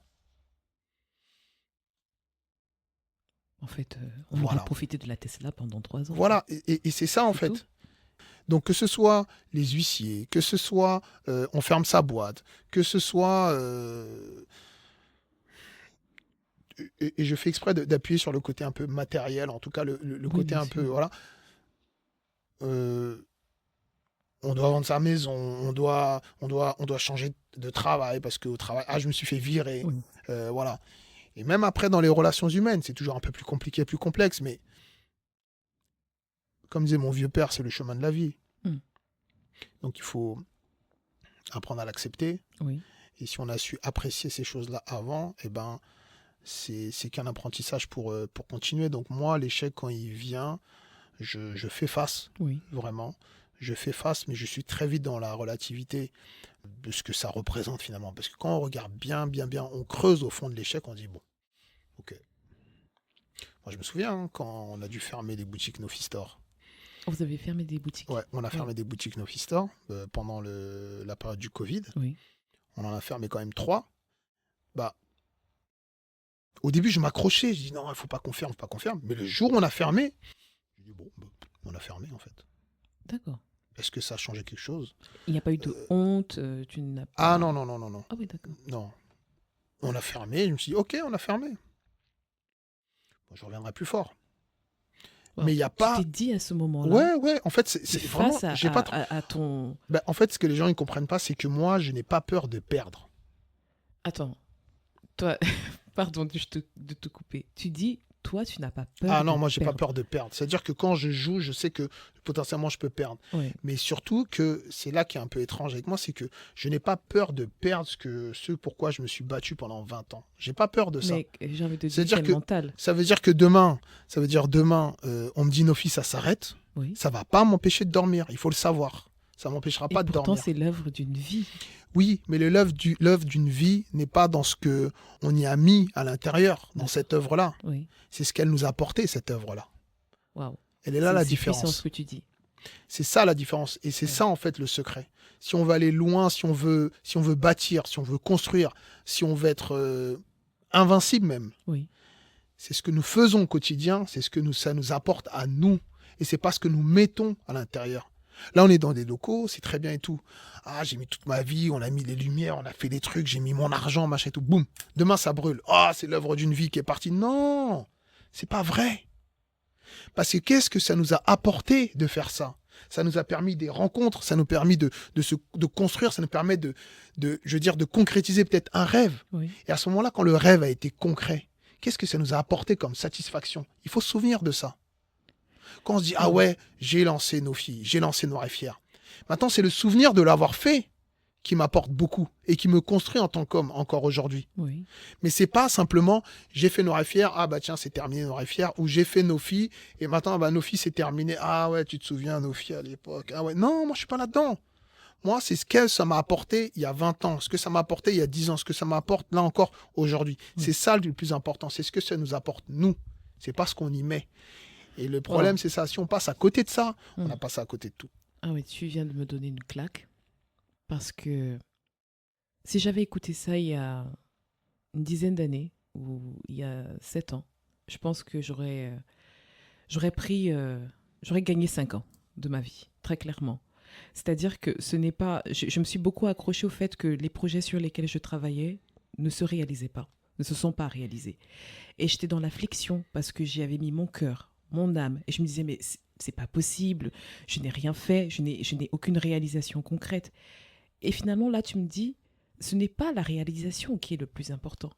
En fait, on Voilà. aurait profité de la Tesla pendant 3 ans. Voilà, et c'est ça en C'est fait. tout. Donc que ce soit les huissiers, que ce soit on ferme sa boîte, que ce soit... et je fais exprès d'appuyer sur le côté un peu matériel, en tout cas le Oui, côté bien un peu... sûr. Voilà. Euh, on doit vendre sa maison, on doit changer de travail parce qu'au travail, ah, je me suis fait virer. Oui. Voilà. Et même après, dans les relations humaines, c'est toujours un peu plus compliqué, plus complexe, mais comme disait mon vieux père, c'est le chemin de la vie. Mm. Donc il faut apprendre à l'accepter. Oui. Et si on a su apprécier ces choses-là avant, eh ben, c'est qu'un apprentissage pour continuer. Donc moi, l'échec, quand il vient, je fais face, Oui. vraiment. Je fais face, mais je suis très vite dans la relativité de ce que ça représente finalement. Parce que quand on regarde bien, on creuse au fond de l'échec, on dit, bon, ok. Moi, je me souviens quand on a dû fermer les boutiques Nofi Store. Vous avez fermé des boutiques. Ouais, on a fermé des boutiques Nofi Store pendant la période du Covid. Oui. On en a fermé quand même 3. Bah, au début, je m'accrochais. Je dis non, il ne faut pas qu'on ferme, faut pas qu'on ferme. Mais le jour où on a fermé, je dis bon, on a fermé en fait. D'accord. Est-ce que ça a changé quelque chose? Il n'y a pas eu de honte, tu n'as pas... Ah non. Ah oui, d'accord. Non. On a fermé. Je me suis dit ok, on a fermé. Bon, je reviendrai plus fort. Wow. Mais il n'y a pas... Tu t'es dit à ce moment-là... Ouais. En fait, c'est vraiment... Face j'ai pas trop- à ton... Ben, en fait, ce que les gens ne comprennent pas, c'est que moi, je n'ai pas peur de perdre. Attends. Toi... Pardon de te couper. Tu dis, toi, tu n'as pas peur Ah non, de moi, j'ai pas perdre. peur de perdre. C'est-à-dire que quand je joue, je sais que potentiellement, je peux perdre. Ouais. Mais surtout que c'est là qui est un peu étrange avec moi, c'est que je n'ai pas peur de perdre ce pourquoi je me suis battu pendant 20 ans. J'ai pas peur de ça. Mais j'ai envie de te dire, C'est-à-dire c'est que- mental. Ça veut dire que demain, on me dit Nofi, ça s'arrête. Oui. Ça va pas m'empêcher de dormir. Il faut le savoir. Ça m'empêchera Et pas de pourtant, dormir. c'est l'œuvre d'une vie. Oui, mais l'œuvre d'une vie n'est pas dans ce que on y a mis à l'intérieur, dans cette œuvre-là. Oui. C'est ce qu'elle nous a apporté, cette œuvre-là. Waouh. Elle est là la C'est puissant différence. ce que tu dis. C'est ça la différence. Et c'est Ouais. ça, en fait, le secret. Si on veut aller loin, si on veut bâtir, si on veut construire, si on veut être invincible même, Oui. c'est ce que nous faisons au quotidien, c'est ce que ça nous apporte à nous. Et c'est pas ce que nous mettons à l'intérieur. Là, on est dans des locaux, c'est très bien et tout. Ah, j'ai mis toute ma vie, on a mis les lumières, on a fait des trucs, j'ai mis mon argent, machin et tout. Boum, demain ça brûle. Ah, c'est l'œuvre d'une vie qui est partie. Non, c'est pas vrai. Parce que qu'est-ce que ça nous a apporté de faire ça? Ça nous a permis des rencontres, ça nous a permis de construire, ça nous permet de concrétiser peut-être un rêve. Oui. Et à ce moment-là, quand le rêve a été concret, qu'est-ce que ça nous a apporté comme satisfaction? Il faut se souvenir de ça. Quand on se dit, ah ouais, j'ai lancé Nofi, j'ai lancé Noir et Fier. Maintenant, c'est le souvenir de l'avoir fait qui m'apporte beaucoup et qui me construit en tant qu'homme encore aujourd'hui. Oui. Mais c'est pas simplement, j'ai fait Noir et Fier, ah bah tiens, c'est terminé Noir et Fier, ou j'ai fait Nofi, et maintenant, ah bah Nofi, c'est terminé. Ah ouais, tu te souviens, Nofi à l'époque. Ah ouais, non, moi, je suis pas là-dedans. Moi, c'est ce que ça m'a apporté il y a 20 ans, ce que ça m'a apporté il y a 10 ans, ce que ça m'apporte là encore aujourd'hui. Oui. C'est ça le plus important, c'est ce que ça nous apporte, nous. C'est pas ce qu'on y met. Et le problème, c'est ça. Si on passe à côté de ça, on a passé à côté de tout. Ah oui, tu viens de me donner une claque. Parce que si j'avais écouté ça il y a une dizaine d'années, ou il y a 7 ans, je pense que j'aurais gagné 5 ans de ma vie, très clairement. C'est-à-dire que ce n'est pas... Je me suis beaucoup accrochée au fait que les projets sur lesquels je travaillais ne se réalisaient pas, ne se sont pas réalisés. Et j'étais dans l'affliction parce que j'y avais mis mon cœur, mon âme. Et je me disais, mais c'est pas possible, je n'ai rien fait, je n'ai aucune réalisation concrète. Et finalement, là, tu me dis, ce n'est pas la réalisation qui est le plus important.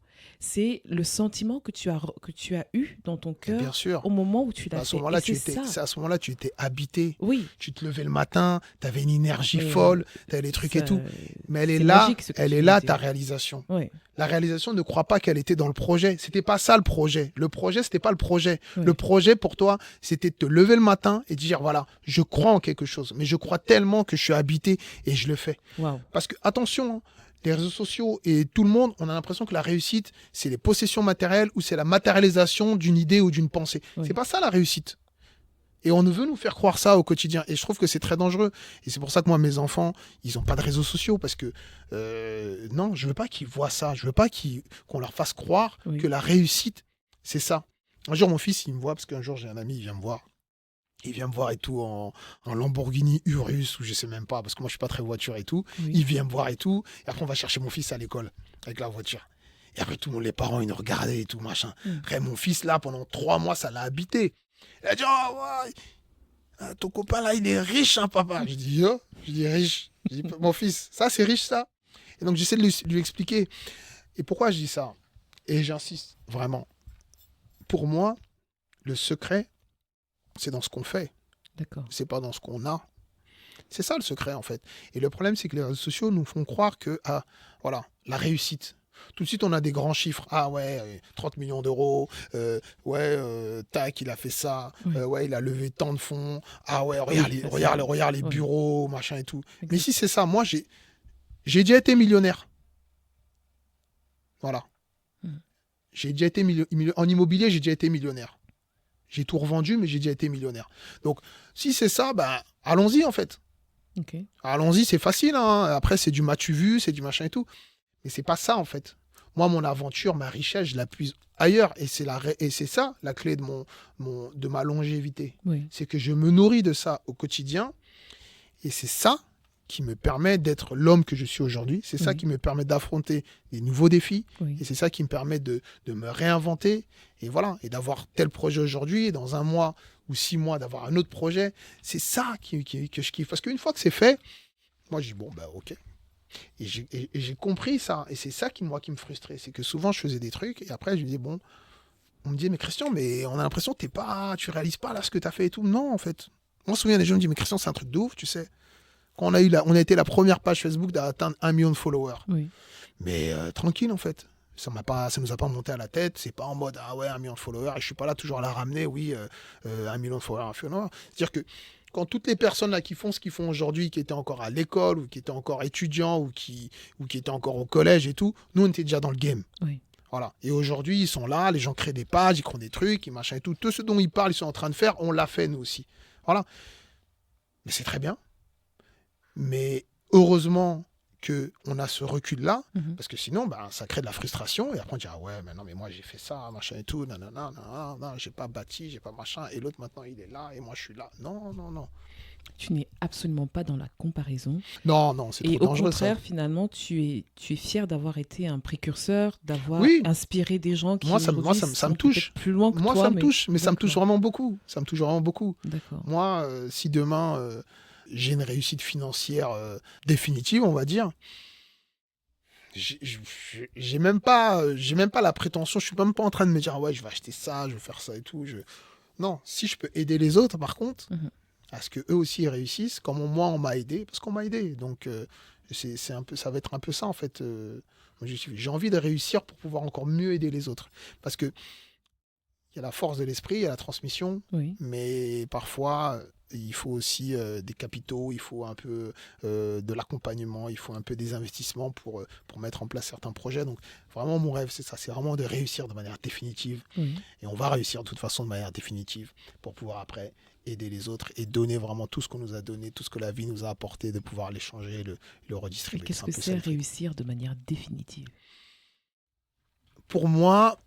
C'est le sentiment que tu as eu dans ton Bien cœur sûr. au moment où tu l'as À ce fait. moment-là, Et c'est ça. à ce moment-là, tu étais habité. Oui. Tu te levais le matin, tu avais une énergie Mais, folle, tu avais les trucs et ça- tout. Mais elle est c'est là, magique, ce que elle tu est viens là de ta dire. réalisation. Oui. La réalisation, ne crois pas qu'elle était dans le projet. C'était pas ça le projet. Le projet, c'était pas le projet. Oui. Le projet pour toi, c'était de te lever le matin et de dire voilà, je crois en quelque chose, mais je crois tellement que je suis habité et je le fais. Waouh. Parce que attention, hein, les réseaux sociaux et tout le monde, on a l'impression que la réussite, c'est les possessions matérielles ou c'est la matérialisation d'une idée ou d'une pensée. Oui. C'est pas ça la réussite. Et on veut nous faire croire ça au quotidien. Et je trouve que c'est très dangereux. Et c'est pour ça que moi, mes enfants, ils n'ont pas de réseaux sociaux. Parce que, non, je veux pas qu'ils voient ça. Je veux pas qu'on leur fasse croire Oui. que la réussite, c'est ça. Un jour, mon fils, il me voit, parce qu'un jour, j'ai un ami, il vient me voir. Il vient me voir et tout en Lamborghini Urus, ou je sais même pas, parce que moi, je suis pas très voiture et tout. Oui. Il vient me voir et tout. Et après, on va chercher mon fils à l'école avec la voiture. Et après, tout le monde, les parents, ils nous regardaient et tout, machin. Après, mon fils, là, pendant 3 mois, ça l'a habité. Il a dit, oh, ouais, ton copain, là, il est riche, hein, papa. Je dis, yo, je dis riche. Je dis, mon fils, ça, c'est riche, ça. Et donc, j'essaie de lui expliquer. Et pourquoi je dis ça? Et j'insiste, vraiment. Pour moi, le secret, c'est dans ce qu'on fait. D'accord. C'est pas dans ce qu'on a. C'est ça le secret en fait. Et le problème, c'est que les réseaux sociaux nous font croire que voilà, la réussite. Tout de suite, on a des grands chiffres. Ah ouais, 30 millions d'euros. Tac, il a fait ça. Oui. Ouais, il a levé tant de fonds. Ah ouais, Oui, regarde les oui. bureaux, machin et tout. Exact. Mais si c'est ça, moi, j'ai déjà été millionnaire. Voilà. J'ai déjà été en immobilier, j'ai déjà été millionnaire. J'ai tout revendu, mais j'ai déjà été millionnaire. Donc, si c'est ça, ben, allons-y, en fait. Ok. Allons-y, c'est facile. Hein. Après, c'est du matu vu, c'est du machin et tout. Mais c'est pas ça, en fait. Moi, mon aventure, ma richesse, je la puise ailleurs. Et c'est ça, la clé de ma longévité. Oui. C'est que je me nourris de ça au quotidien. Et c'est ça qui me permet d'être l'homme que je suis aujourd'hui. C'est ça Oui. qui me permet d'affronter des nouveaux défis. Oui. Et c'est ça qui me permet de me réinventer. Et voilà, et d'avoir tel projet aujourd'hui, et dans 1 mois ou 6 mois, d'avoir un autre projet. C'est ça que je kiffe. Parce qu'une fois que c'est fait, moi, je dis, bon, bah, ok. Et j'ai compris ça. Et c'est ça qui me frustrait. C'est que souvent, je faisais des trucs, et après, je me disais, bon, on me dit, mais Christian, mais on a l'impression que tu réalises pas là ce que tu as fait et tout. Non, en fait. Moi, je me souviens des gens qui me disent, mais Christian, c'est un truc de ouf, tu sais. Quand on a été la première page Facebook d'atteindre 1 million de followers. Oui. Mais tranquille, en fait. Ça nous a pas monté à la tête. C'est pas en mode, ah ouais, 1 million de followers. Et je suis pas là toujours à la ramener, oui, 1 million de followers. Non. C'est-à-dire que quand toutes les personnes là qui font ce qu'ils font aujourd'hui, qui étaient encore à l'école, ou qui étaient encore étudiants, ou qui étaient encore au collège et tout, nous, on était déjà dans le game. Oui. Voilà. Et aujourd'hui, ils sont là, les gens créent des pages, ils créent des trucs, ils machin et tout. Tout ce dont ils parlent, ils sont en train de faire, on l'a fait nous aussi. Voilà. Mais c'est très bien. Mais heureusement qu'on a ce recul-là, parce que sinon, ben, ça crée de la frustration. Et après, on dit, ah ouais, mais non, mais moi, j'ai fait ça, machin et tout, non, j'ai pas bâti, j'ai pas machin. Et l'autre, maintenant, il est là, et moi, je suis là. Non. Tu n'es absolument pas dans la comparaison. Non, c'est trop Et au dangereux, contraire, ça. finalement, tu es fier d'avoir été un précurseur, d'avoir Oui. inspiré des gens qui Moi, ça me aujourd'hui touche. sont peut-être plus loin que Moi, toi. ça me touche, mais ça me touche D'accord. vraiment beaucoup. Ça me touche vraiment beaucoup. D'accord. Moi, si demain, j'ai une réussite financière définitive, on va dire, j'ai même pas la prétention, je suis même pas en train de me dire, ah ouais, je vais acheter ça, je vais faire ça et tout. Non, si je peux aider les autres, par contre, à ce qu'eux aussi ils réussissent, comme moi, on m'a aidé, parce qu'on m'a aidé. Donc, c'est un peu, ça va être un peu ça, en fait. Moi, j'ai envie de réussir pour pouvoir encore mieux aider les autres. Parce que il y a la force de l'esprit, il y a la transmission, Oui. mais parfois, il faut aussi des capitaux, il faut un peu de l'accompagnement, il faut un peu des investissements pour mettre en place certains projets. Donc, vraiment, mon rêve, c'est ça, c'est vraiment de réussir de manière définitive. Oui. Et on va réussir de toute façon de manière définitive pour pouvoir après aider les autres et donner vraiment tout ce qu'on nous a donné, tout ce que la vie nous a apporté, de pouvoir l'échanger, le Et redistribuer. qu'est-ce un que peu ça, c'est le truc. réussir de manière définitive? Pour moi,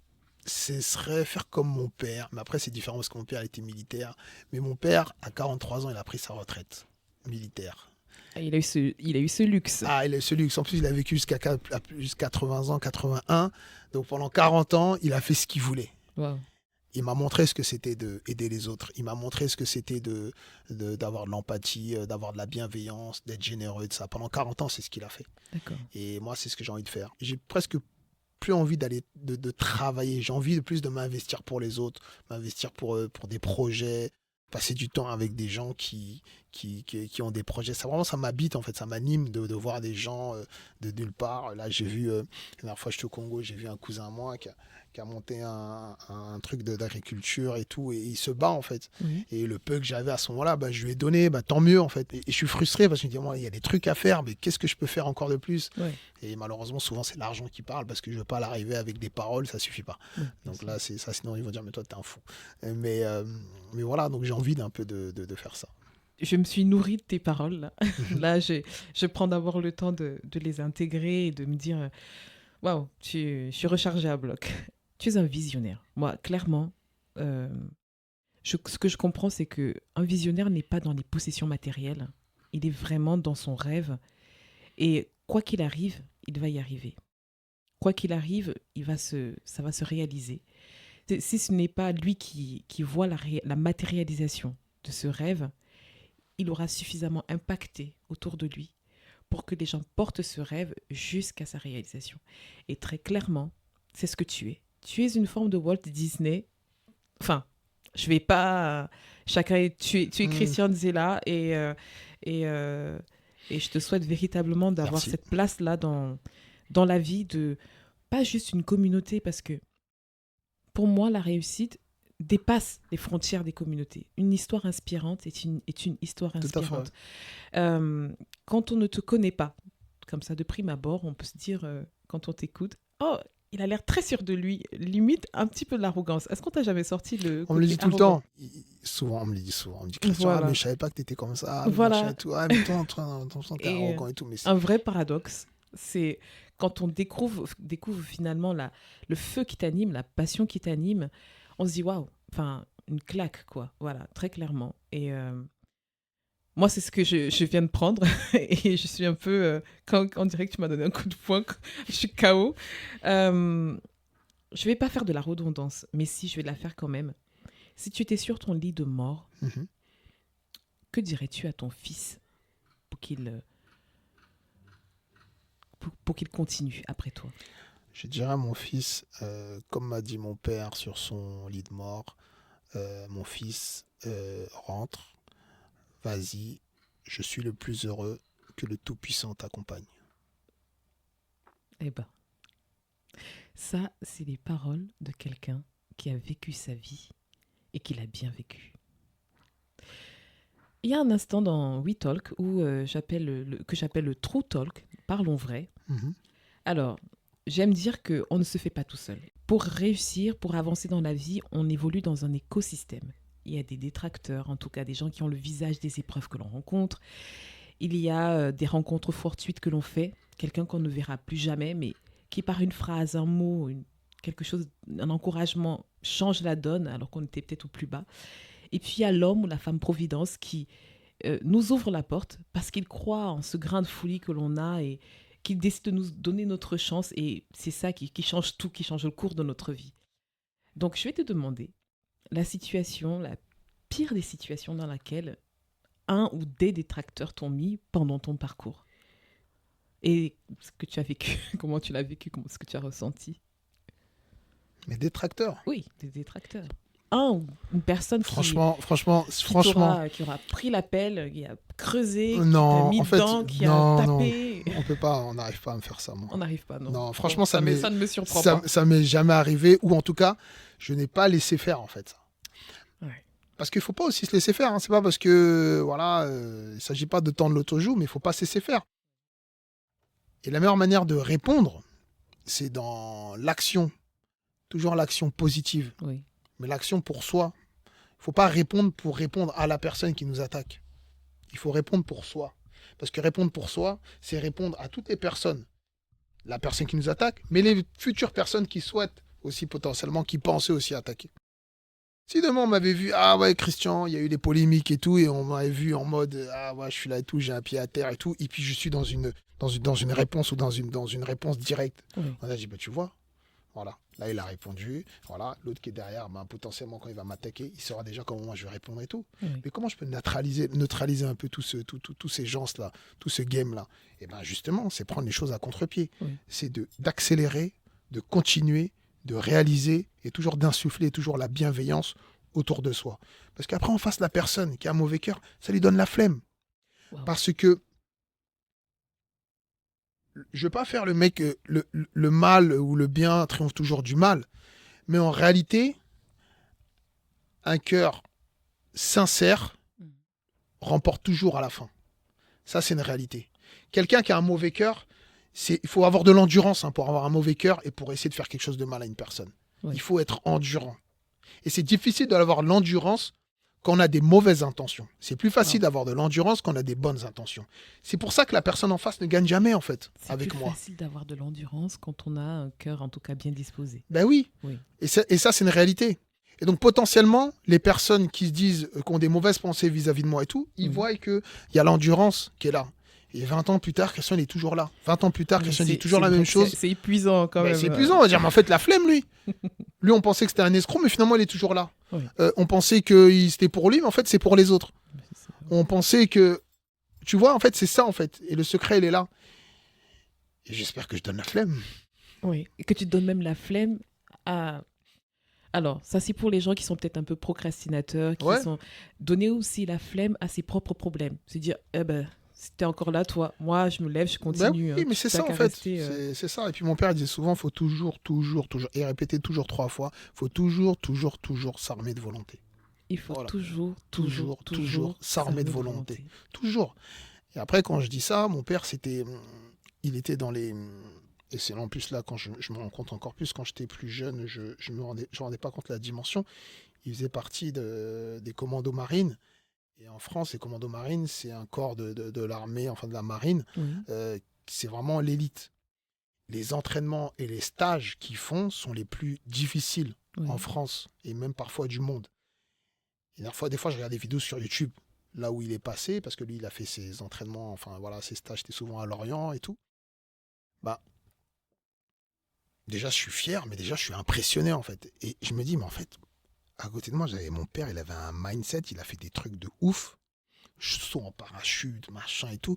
ce serait faire comme mon père. Mais après, c'est différent parce que mon père était militaire. Mais mon père, à 43 ans, il a pris sa retraite militaire. Ah, il a eu ce luxe. Ah, il a celui en plus, il a vécu jusqu'à 80 ans, 81. Donc pendant 40 ans, il a fait ce qu'il voulait. Wow. Il m'a montré ce que c'était d'aider les autres. Il m'a montré ce que c'était d'avoir de l'empathie, d'avoir de la bienveillance, d'être généreux, de ça. Pendant 40 ans, c'est ce qu'il a fait. D'accord. Et moi, c'est ce que j'ai envie de faire. J'ai presque plus envie de travailler. J'ai envie de plus de m'investir pour les autres, m'investir pour des projets, passer du temps avec des gens qui ont des projets. Ça, vraiment, ça m'habite, en fait. Ça m'anime de voir des gens de nulle part. Là, j'ai vu, la dernière fois, j'étais au Congo, j'ai vu un cousin à moi qui a monté un truc d'agriculture et tout, et il se bat, en fait. Oui. Et le peu que j'avais à ce moment-là, bah, je lui ai donné, bah, tant mieux, en fait. Et je suis frustré parce que je me dis, moi, il y a des trucs à faire, mais qu'est-ce que je peux faire encore de plus? Ouais. Et malheureusement, souvent, c'est l'argent qui parle parce que je ne veux pas l'arriver avec des paroles, ça suffit pas. Ouais, Donc c'est là, c'est ça, sinon ils vont dire, mais toi, t'es un fou. Mais voilà, donc j'ai envie d'un peu de faire ça. Je me suis nourrie de tes paroles. Là, là je prends d'abord le temps de les intégrer et de me dire waouh, je suis rechargée à bloc. Tu es un visionnaire. Moi, clairement, ce que je comprends, c'est qu'un visionnaire n'est pas dans les possessions matérielles. Il est vraiment dans son rêve. Et quoi qu'il arrive, il va y arriver. Quoi qu'il arrive, ça va se réaliser. Si ce n'est pas lui qui voit la matérialisation de ce rêve, il aura suffisamment impacté autour de lui pour que les gens portent ce rêve jusqu'à sa réalisation. Et très clairement, c'est ce que tu es. Tu es une forme de Walt Disney. Enfin, je vais pas... tu es Christian Zella et je te souhaite véritablement d'avoir Merci. cette place-là dans la vie de pas juste une communauté, parce que pour moi, la réussite dépasse les frontières des communautés. Une histoire inspirante est une histoire Tout à fait. inspirante. Quand on ne te connaît pas, comme ça de prime abord, on peut se dire, quand on t'écoute, oh, il a l'air très sûr de lui, limite un petit peu de l'arrogance. Est-ce qu'on t'a jamais sorti le On me le côté dit tout le arrogant? temps. Souvent, on me le dit souvent. On me dit, Christian, Voilà. mais je savais pas que t'étais comme ça. Voilà. Machin et tout. Ah, mais toi, t'es Et arrogant et tout. Mais un vrai paradoxe, c'est quand on découvre finalement le feu qui t'anime, la passion qui t'anime, on se dit waouh, enfin une claque quoi, voilà, très clairement. Et moi c'est ce que je viens de prendre et je suis un peu, quand on dirait que tu m'as donné un coup de poing, je suis KO. Je vais pas faire de la redondance, mais si je vais la faire quand même. Si tu étais sur ton lit de mort, Mhm. que dirais-tu à ton fils pour qu'il pour qu'il continue après toi? Je dirais à mon fils, comme m'a dit mon père sur son lit de mort, mon fils, rentre, vas-y, je suis le plus heureux, que le Tout-Puissant t'accompagne. Eh ben, ça, c'est les paroles de quelqu'un qui a vécu sa vie et qui l'a bien vécu. Il y a un instant dans We Talk où que j'appelle le True Talk, parlons vrai. Mhm. Alors, j'aime dire qu'on ne se fait pas tout seul. Pour réussir, pour avancer dans la vie, on évolue dans un écosystème. Il y a des détracteurs, en tout cas des gens qui ont le visage des épreuves que l'on rencontre. Il y a des rencontres fortuites que l'on fait, quelqu'un qu'on ne verra plus jamais, mais qui par une phrase, un mot, quelque chose, un encouragement change la donne alors qu'on était peut-être au plus bas. Et puis il y a l'homme ou la femme providence qui nous ouvre la porte parce qu'il croit en ce grain de folie que l'on a et qui décide de nous donner notre chance. Et c'est ça qui change tout, qui change le cours de notre vie. Donc je vais te demander la pire des situations dans laquelle un ou des détracteurs t'ont mis pendant ton parcours. Et ce que tu as vécu, comment tu l'as vécu, ce que tu as ressenti. Mais détracteur. Oui, des détracteurs. Un ou une personne Franchement, qui aura pris l'appel, qui a creusé, Non, qui t'a mis en fait, dedans, qui non, a non. tapé. on n'arrive pas à me faire ça, moi. On n'arrive pas, non. Non, franchement, Bon, ça m'est- ne me surprend pas. Ça m'est jamais arrivé, ou en tout cas, je n'ai pas laissé faire, en fait. Ouais. Parce qu'il ne faut pas aussi se laisser faire. Hein. C'est pas parce que, voilà, il ne s'agit pas de tendre l'autojoue, mais il ne faut pas se laisser faire. Et la meilleure manière de répondre, c'est dans l'action. Toujours l'action positive. Oui. Mais l'action pour soi. Il ne faut pas répondre pour répondre à la personne qui nous attaque. Il faut répondre pour soi. Parce que répondre pour soi, c'est répondre à toutes les personnes. La personne qui nous attaque, mais les futures personnes qui souhaitent aussi potentiellement, qui pensaient aussi attaquer. Si demain on m'avait vu, ah ouais Christian, il y a eu des polémiques et tout, et on m'avait vu en mode, ah ouais je suis là et tout, j'ai un pied à terre et tout, et puis je suis dans une réponse ou dans une réponse directe. Oui. On a dit, bah tu vois, voilà, là il a répondu, voilà, l'autre qui est derrière, bah, potentiellement quand il va m'attaquer, il saura déjà comment moi je vais répondre et tout. Oui. Mais comment je peux neutraliser un peu tous ces gens-là, tout ce game-là? Et bien justement, c'est prendre les choses à contre-pied. Oui. C'est d'accélérer, de continuer, de réaliser et toujours d'insuffler toujours la bienveillance autour de soi. Parce qu'après, en face, la personne qui a un mauvais cœur, ça lui donne la flemme. Wow. Parce que je ne veux pas faire le mec, le mal ou le bien triomphe toujours du mal. Mais en réalité, un cœur sincère remporte toujours à la fin. Ça, c'est une réalité. Quelqu'un qui a un mauvais cœur, il faut avoir de l'endurance pour avoir un mauvais cœur et pour essayer de faire quelque chose de mal à une personne. Oui. Il faut être endurant. Et c'est difficile d'avoir l'endurance quand on a des mauvaises intentions. C'est plus facile d'avoir de l'endurance quand on a des bonnes intentions. C'est pour ça que la personne en face ne gagne jamais, en fait, C'est avec plus moi. facile d'avoir de l'endurance quand on a un cœur en tout cas bien disposé. Ben oui. Oui. Et ça, c'est une réalité. Et donc, potentiellement, les personnes qui se disent, qui ont des mauvaises pensées vis-à-vis de moi et tout, ils voient qu'il y a l'endurance qui est là. Et 20 ans plus tard, Christian il est toujours là. 20 ans plus tard, Christian dit toujours la même chose. C'est épuisant quand même. C'est épuisant, on va dire, mais en fait, la flemme, lui. Lui, on pensait que c'était un escroc, mais finalement, il est toujours là. Oui. On pensait que c'était pour lui, mais en fait, c'est pour les autres. On pensait que... Tu vois, en fait, c'est ça, en fait. Et le secret, il est là. Et j'espère que je donne la flemme. Oui, et que tu donnes même la flemme à... Alors, ça, c'est pour les gens qui sont peut-être un peu procrastinateurs, qui sont... Donner aussi la flemme à ses propres problèmes. Se dire, eh ben... Si t'es encore là, toi, moi, je me lève, je continue. Oui, mais c'est ça, en fait. C'est ça. Et puis, mon père disait souvent, il faut toujours, et répéter toujours 3 fois, il faut toujours s'armer de volonté. Il faut toujours s'armer de volonté. Toujours. Et après, quand je dis ça, mon père, il était dans les... Et c'est là, en plus, là, quand je me rends compte encore plus, quand j'étais plus jeune, je me rendais pas compte de la dimension. Il faisait partie des commandos marines. Et en France, les commandos marines, c'est un corps de l'armée, enfin de la marine. C'est vraiment l'élite. Les entraînements et les stages qu'ils font sont les plus difficiles en France et même parfois du monde. Et des fois, je regarde des vidéos sur YouTube, là où il est passé, parce que lui, il a fait ses entraînements, enfin voilà, ses stages, c'était souvent à Lorient et tout. Bah, déjà, je suis fier, mais déjà, je suis impressionné, en fait. Et je me dis, mais en fait, à côté de moi, j'avais mon père, il avait un mindset, il a fait des trucs de ouf. Saut en parachute, machin et tout.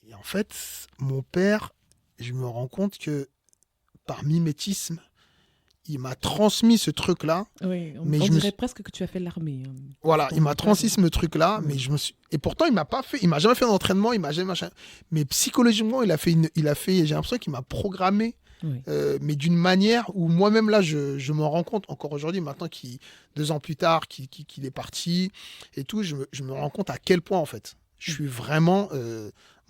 Et en fait, mon père, je me rends compte que par mimétisme, il m'a transmis ce truc-là. Oui, on dirait presque que tu as fait l'armée. Voilà, il m'a transmis ce truc-là, mais et pourtant, il m'a jamais fait d'entraînement, il m'a jamais machin. Mais psychologiquement, il a fait, j'ai l'impression qu'il m'a programmé. Oui. Mais d'une manière où moi-même là je m'en rends compte encore aujourd'hui maintenant 2 ans plus tard qu'il est parti et tout, je me rends compte à quel point en fait je suis vraiment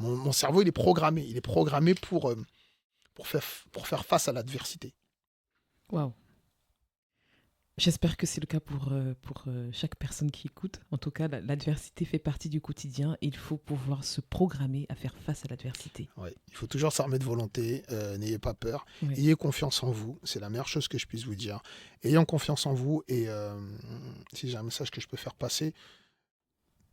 mon cerveau il est programmé pour faire face à l'adversité. Waouh. J'espère que c'est le cas pour chaque personne qui écoute. En tout cas, l'adversité fait partie du quotidien. Il faut pouvoir se programmer à faire face à l'adversité. Ouais, il faut toujours s'armer de volonté. N'ayez pas peur. Oui. Ayez confiance en vous. C'est la meilleure chose que je puisse vous dire. Ayez confiance en vous. Et si j'ai un message que je peux faire passer,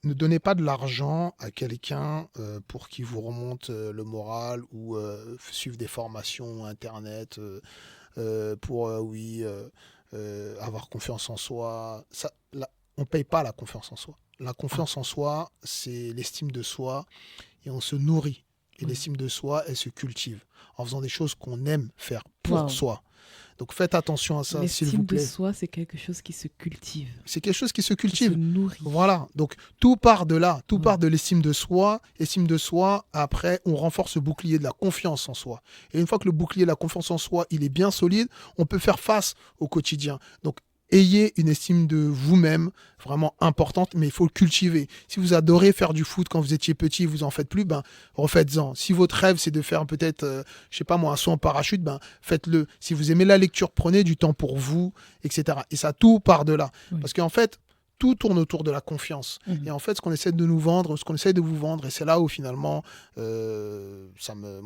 ne donnez pas de l'argent à quelqu'un pour qu'il vous remonte le moral ou suivre des formations Internet pour, avoir confiance en soi. On ne paye pas la confiance en soi. La confiance en soi, c'est l'estime de soi et on se nourrit. Et l'estime de soi, elle se cultive en faisant des choses qu'on aime faire pour soi. Donc faites attention à ça, s'il vous plaît. L'estime de soi, c'est quelque chose qui se cultive. C'est quelque chose qui se cultive. Qui se nourrit. Voilà. Donc tout part de là. Tout part de l'estime de soi. Estime de soi, après, on renforce le bouclier de la confiance en soi. Et une fois que le bouclier de la confiance en soi, il est bien solide, on peut faire face au quotidien. Donc ayez une estime de vous-même vraiment importante, mais il faut le cultiver. Si vous adorez faire du foot quand vous étiez petit, vous en faites plus, refaites-en. Si votre rêve, c'est de faire peut-être, je sais pas moi, un saut en parachute, faites-le. Si vous aimez la lecture, prenez du temps pour vous, etc. Et ça, tout part de là. Oui. Parce qu'en fait, tout tourne autour de la confiance. Et en fait, ce qu'on essaie de nous vendre, ce qu'on essaie de vous vendre, et c'est là où finalement, ça me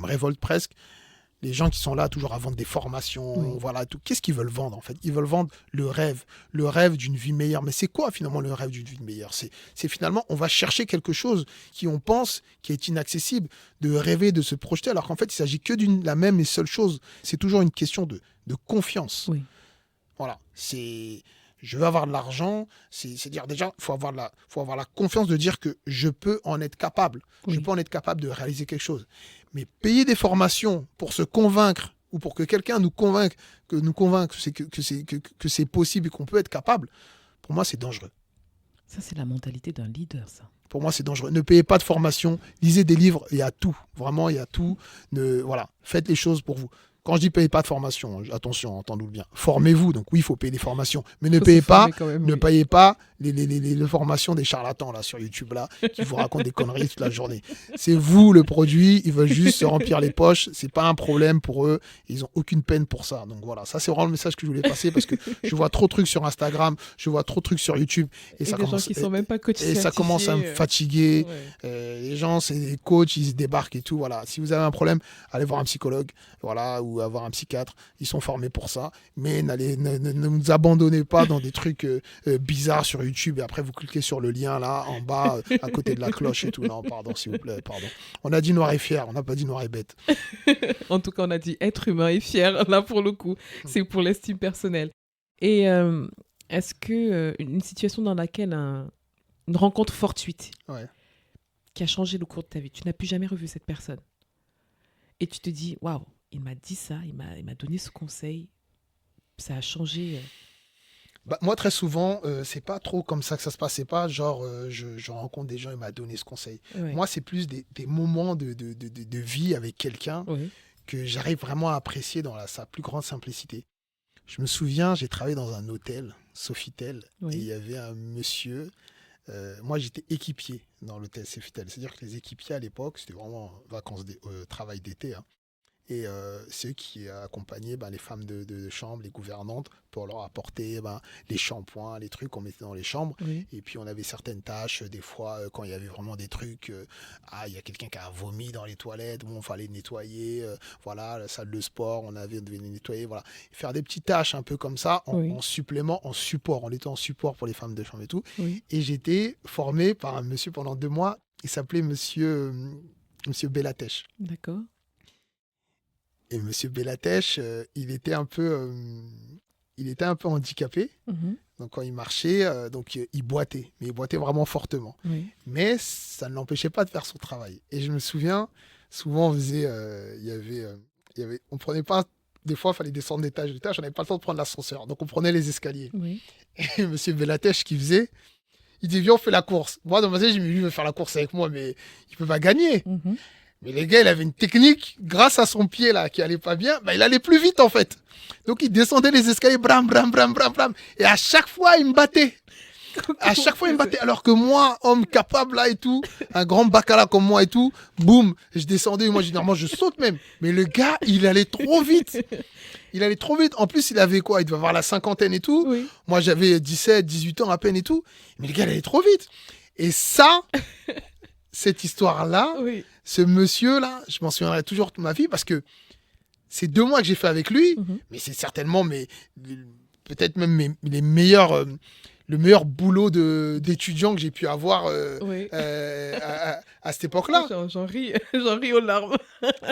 révolte presque. Les gens qui sont là toujours à vendre des formations, voilà, tout. Qu'est-ce qu'ils veulent vendre en fait ? Ils veulent vendre le rêve d'une vie meilleure. Mais c'est quoi finalement le rêve d'une vie meilleure ? C'est finalement, on va chercher quelque chose qui on pense qui est inaccessible, de rêver, de se projeter, alors qu'en fait, il s'agit que d'une la même et seule chose. C'est toujours une question de confiance. Oui. Voilà, je veux avoir de l'argent, c'est dire déjà, il faut avoir la confiance de dire que je peux en être capable. Oui. Je peux en être capable de réaliser quelque chose. Mais payer des formations pour se convaincre ou pour que quelqu'un nous convainque que c'est possible et qu'on peut être capable, pour moi, c'est dangereux. Ça, c'est la mentalité d'un leader, ça. Pour moi, c'est dangereux. Ne payez pas de formation, lisez des livres, il y a tout. Vraiment, il y a tout. Voilà, faites les choses pour vous. Quand je dis payez pas de formation, attention, entendez-le bien. Formez-vous, donc oui, il faut payer des formations, mais ne payez pas les formations des charlatans là sur YouTube là qui vous racontent des conneries toute la journée. C'est vous le produit, ils veulent juste se remplir les poches, c'est pas un problème pour eux, ils ont aucune peine pour ça. Donc voilà, ça c'est vraiment le message que je voulais passer parce que je vois trop de trucs sur Instagram, je vois trop de trucs sur YouTube et ça commence, gens qui sont même pas coachs et ça commence à me fatiguer. Les gens, c'est des coachs, ils se débarquent et tout. Voilà, si vous avez un problème, allez voir un psychologue, voilà. ou avoir un psychiatre. Ils sont formés pour ça. Mais ne nous abandonnez pas dans des trucs bizarres sur YouTube et après vous cliquez sur le lien là en bas à côté de la cloche et tout. Non, pardon, s'il vous plaît, pardon. On a dit noir et fier, on n'a pas dit noir et bête. En tout cas, on a dit être humain et fier. Là, pour le coup, c'est pour l'estime personnelle. Et est-ce que une situation dans laquelle une rencontre fortuite Ouais. qui a changé le cours de ta vie, tu n'as plus jamais revu cette personne et tu te dis, waouh, il m'a dit ça, il m'a donné ce conseil, ça a changé. Bah, moi, très souvent, c'est pas trop comme ça que ça se passe. C'est pas genre, je rencontre des gens, il m'a donné ce conseil. Ouais. Moi, c'est plus des moments de vie avec quelqu'un Oui. que j'arrive vraiment à apprécier dans sa plus grande simplicité. Je me souviens, j'ai travaillé dans un hôtel, Sofitel, Oui. et il y avait un monsieur. Moi, j'étais équipier dans l'hôtel Sofitel. C'est-à-dire que les équipiers à l'époque, c'était vraiment travail d'été. Hein. Et c'est eux qui accompagnaient les femmes de chambre, les gouvernantes, pour leur apporter les shampoings, les trucs qu'on mettait dans les chambres. Oui. Et puis on avait certaines tâches, des fois quand il y avait vraiment des trucs, il y a quelqu'un qui a vomi dans les toilettes, bon, il fallait nettoyer, voilà, la salle de sport, on devait nettoyer, voilà. Et faire des petites tâches un peu comme ça, Oui. en supplément, en support, on était en support pour les femmes de chambre et tout. Oui. Et j'étais formé par un monsieur pendant 2 mois, il s'appelait monsieur Bellatesh. D'accord. Et monsieur Bellatesh, il était un peu handicapé. Mhm. Donc quand il marchait, il boitait, mais il boitait vraiment fortement. Oui. Mais ça ne l'empêchait pas de faire son travail. Et je me souviens, souvent on faisait, on prenait pas, des fois il fallait descendre d'étage, on n'avait pas le temps de prendre l'ascenseur, donc on prenait les escaliers. Oui. Et monsieur Bellatesh qui faisait, il dit viens on fait la course. Moi dans ma tête, je me dis lui veut faire la course avec moi, mais il peut pas gagner. Mhm. Mais les gars, il avait une technique, grâce à son pied là, qui allait pas bien, il allait plus vite en fait. Donc il descendait les escaliers, bram, bram, bram, bram, bram. Et à chaque fois, il me battait. À chaque fois, il me battait. Alors que moi, homme capable là et tout, un grand bacala comme moi et tout, boum, je descendais. Moi, généralement, je saute même. Mais le gars, il allait trop vite. Il allait trop vite. En plus, il avait quoi? Il devait avoir la cinquantaine et tout. Oui. Moi, j'avais 17, 18 ans à peine et tout. Mais le gars, il allait trop vite. Et ça, cette histoire-là, Oui. ce monsieur-là, je m'en souviendrai toujours toute ma vie parce que c'est 2 mois que j'ai fait avec lui, Mhm. mais c'est certainement peut-être même les meilleurs, le meilleur boulot d'étudiant que j'ai pu avoir Oui. à cette époque-là. J'en ris, j'en ris aux larmes.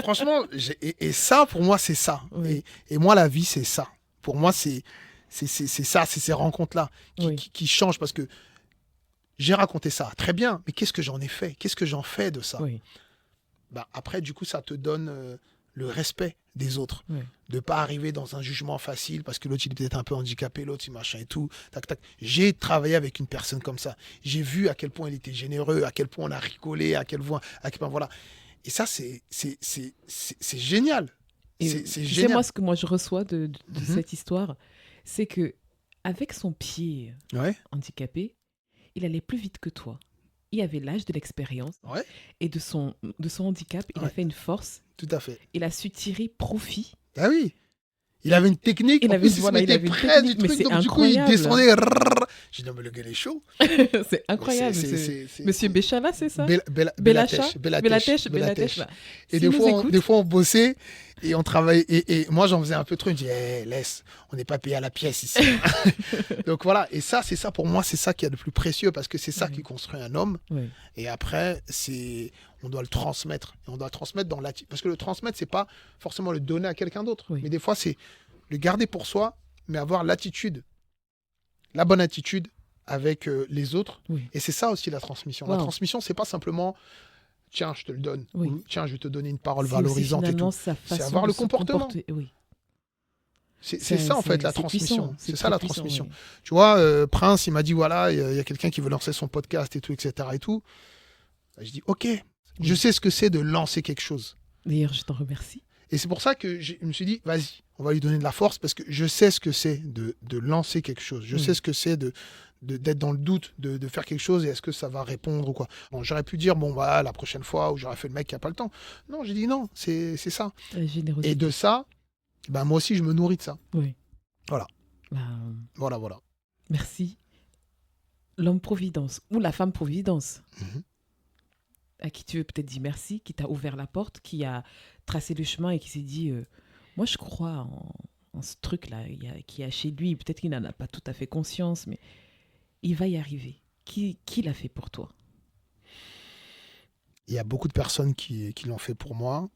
Franchement, et ça, pour moi, c'est ça. Oui. Et moi, la vie, c'est ça. Pour moi, c'est ça, c'est ces rencontres-là Oui. qui changent parce que j'ai raconté ça, très bien, mais qu'est-ce que j'en ai fait? Qu'est-ce que j'en fais de ça? Oui. Après, du coup, ça te donne le respect des autres. Oui. De pas arriver dans un jugement facile parce que l'autre, il est peut-être un peu handicapé, l'autre, il machin et tout. Tac, tac. J'ai travaillé avec une personne comme ça. J'ai vu à quel point il était généreux, à quel point on a rigolé, à quel point, voilà. Et ça, c'est génial. Et C'est tu sais, génial. moi, ce que moi je reçois de Mhm. cette histoire, c'est que avec son pied Ouais, handicapé, il allait plus vite que toi. Il avait l'âge de l'expérience ouais, et de son handicap, il a Ouais. fait une force. tout à fait. Il a su tirer profit. Ah oui. Il avait une technique. Il en avait- plus, voilà, il il se avait mettait une près technique, du mais truc. c'est Donc, du coup, il incroyable. descendait. J'ai dit, non, mais le gars, il est chaud. C'est incroyable. C'est- Monsieur Béchala, c'est ça Bellatesh. Bellatesh. Bah, Et s'il des nous fois, écoute, on bossait et on travaillait. Et moi, j'en faisais un peu trop. Je dis, laisse, on n'est pas payé à la pièce ici. Donc voilà. Et ça, c'est ça pour moi, c'est ça qui est le plus précieux parce que c'est ça Oui. qui construit un homme. Oui. Et après, on doit le transmettre. Et on doit le transmettre dans l'attitude. Parce que le transmettre, c'est pas forcément le donner à quelqu'un d'autre. Oui. Mais des fois, c'est le garder pour soi, mais avoir l'attitude, la bonne attitude avec les autres. Oui. Et c'est ça aussi la transmission. La Wow. transmission, c'est pas simplement tiens, je te le donne. Oui. Ou, tiens, je vais te donner une parole C'est aussi valorisante et finalement tout. sa façon avoir de le se comportement. comporter. Oui. C'est ça, en fait, la c'est transmission. puissant, C'est ça, très la puissant, transmission. oui. Tu vois, Prince, il m'a dit, voilà, il y a quelqu'un qui veut lancer son podcast et tout, etc. et tout. Je dis, OK, je sais ce que c'est de lancer quelque chose. D'ailleurs, je t'en remercie. Et c'est pour ça que je me suis dit, vas-y, on va lui donner de la force parce que je sais ce que c'est de lancer quelque chose. Je Oui. sais ce que c'est d'être dans le doute, de faire quelque chose et est-ce que ça va répondre ou quoi. Bon, j'aurais pu dire, bon, voilà, la prochaine fois, ou j'aurais fait le mec qui n'a pas le temps. Non, j'ai dit non, c'est ça. La générosité. Et de ça, ben, moi aussi, je me nourris de ça. Oui. Voilà. Bah, Voilà. merci. L'homme providence ou la femme providence, Mhm. à qui tu veux peut-être dire merci, qui t'a ouvert la porte, qui a tracé le chemin et qui s'est dit Moi, je crois en ce truc-là qui a chez lui. Peut-être qu'il n'en a pas tout à fait conscience, mais il va y arriver. Qui l'a fait pour toi? Il y a beaucoup de personnes qui l'ont fait pour moi,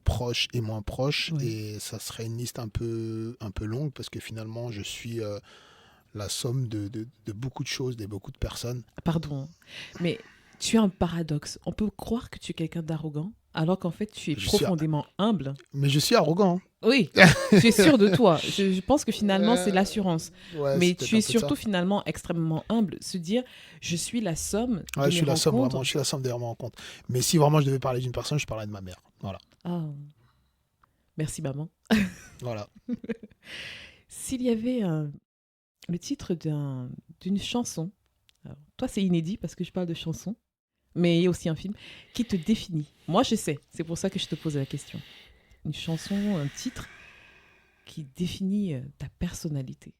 proches et moins proches, Oui. et ça serait une liste un peu longue parce que finalement, je suis la somme de beaucoup de choses, de beaucoup de personnes. Pardon, mais tu as un paradoxe. On peut croire que tu es quelqu'un d'arrogant, alors qu'en fait, tu es Je suis profondément humble. Mais je suis arrogant. Oui, tu es sûr de toi. Je pense que finalement, c'est l'assurance. Ouais, Mais c'est peut-être tu un es peu de ça. surtout finalement extrêmement humble. Se dire, je suis la somme Ouais, de je mes suis la somme, rencontres. vraiment, je suis la somme des rencontres. Mais si vraiment je devais parler d'une personne, je parlerais de ma mère. Voilà. Ah, merci maman. Voilà. S'il y avait le titre d'une chanson, alors, toi c'est inédit parce que je parle de chanson, mais il y a aussi un film qui te définit. Moi je sais, c'est pour ça que je te pose la question. Une chanson, un titre qui définit ta personnalité.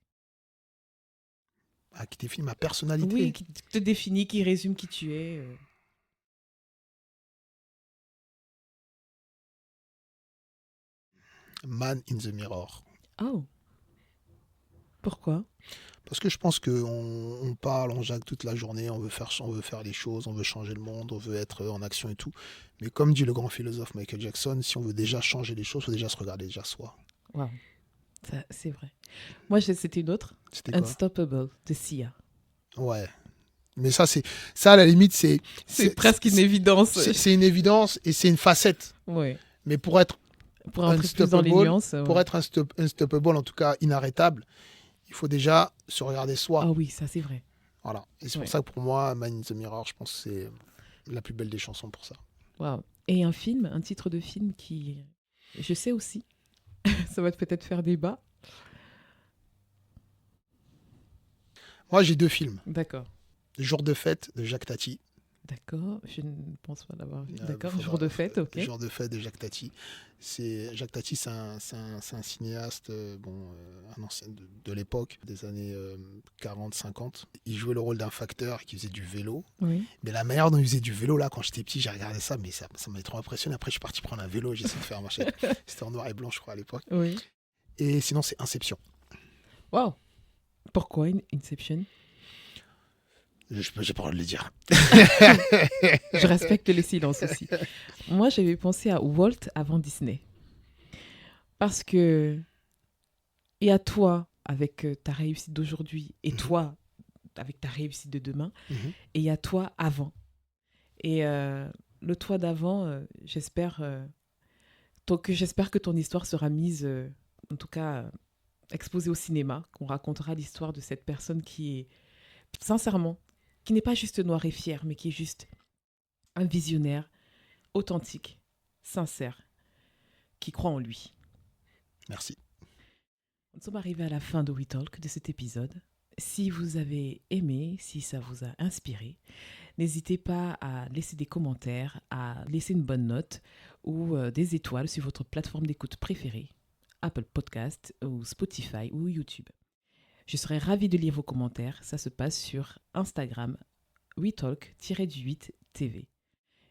Ah, qui définit ma personnalité. Oui, qui te définit, qui résume qui tu es. Man in the Mirror. Oh, pourquoi? Parce que je pense qu'on parle, on jague toute la journée, on veut faire les choses, on veut changer le monde, on veut être en action et tout. Mais comme dit le grand philosophe Michael Jackson, si on veut déjà changer les choses, il faut déjà se regarder déjà soi. Waouh, c'est vrai. Moi c'était une autre, C'était quoi? Unstoppable de Sia. Ouais. Mais ça, à la limite, c'est presque une évidence. C'est une évidence et c'est une facette. Ouais. Mais pour être Pour rentrer plus dans les nuances. pour ouais. être unstoppable, en tout cas inarrêtable, il faut déjà se regarder soi. Ah oui, ça c'est vrai. Voilà. Et c'est Ouais. pour ça que pour moi, Man in the Mirror, je pense que c'est la plus belle des chansons pour ça. Waouh. Et un film, un titre de film qui, je sais aussi, ça va peut-être faire débat. Moi, j'ai 2 films. D'accord. Jour de fête de Jacques Tati. D'accord, je ne pense pas l'avoir vu. Euh, D'accord, faudra- jour de fête, ok. Jour de fête de Jacques Tati. Jacques Tati, c'est un cinéaste, un ancien de l'époque, des années 40-50. Il jouait le rôle d'un facteur qui faisait du vélo. Oui. Mais la manière dont il faisait du vélo, là, quand j'étais petit, j'ai regardé ça, mais ça m'avait trop impressionné. Après, je suis parti prendre un vélo, j'ai essayé de faire marcher. C'était en noir et blanc, je crois, à l'époque. Oui. Et sinon, c'est Inception. Waouh. Pourquoi Inception? J'ai pas le droit de le dire. Je respecte les silences aussi. Moi, j'avais pensé à Walt avant Disney. Parce que, et à toi, avec ta réussite d'aujourd'hui, et toi, avec ta réussite de demain, Mhm. et il y a toi avant. Et le toi d'avant, j'espère que ton histoire sera mise, en tout cas exposée au cinéma, qu'on racontera l'histoire de cette personne qui est, sincèrement, qui n'est pas juste noire et fière, mais qui est juste un visionnaire authentique, sincère, qui croit en lui. Merci. Nous sommes arrivés à la fin de We Talk, de cet épisode. Si vous avez aimé, si ça vous a inspiré, n'hésitez pas à laisser des commentaires, à laisser une bonne note ou des étoiles sur votre plateforme d'écoute préférée, Apple Podcast ou Spotify ou YouTube. Je serai ravie de lire vos commentaires. Ça se passe sur Instagram, WeTalk-8TV.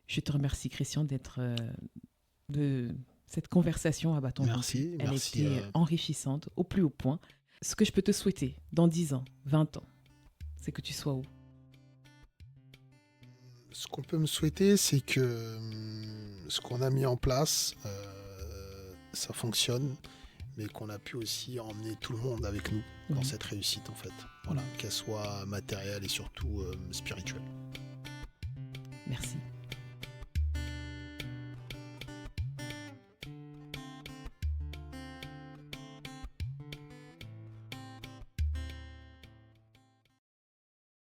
Je te remercie, Christian, d'être de cette conversation à bâton Merci, rompu. Elle merci, était enrichissante au plus haut point. Ce que je peux te souhaiter dans 10 ans, 20 ans, c'est que tu sois où? Ce qu'on peut me souhaiter, c'est que ce qu'on a mis en place, ça fonctionne, mais qu'on a pu aussi emmener tout le monde avec nous dans Mhm. cette réussite, en fait. Voilà, qu'elle soit matérielle et surtout spirituelle. Merci.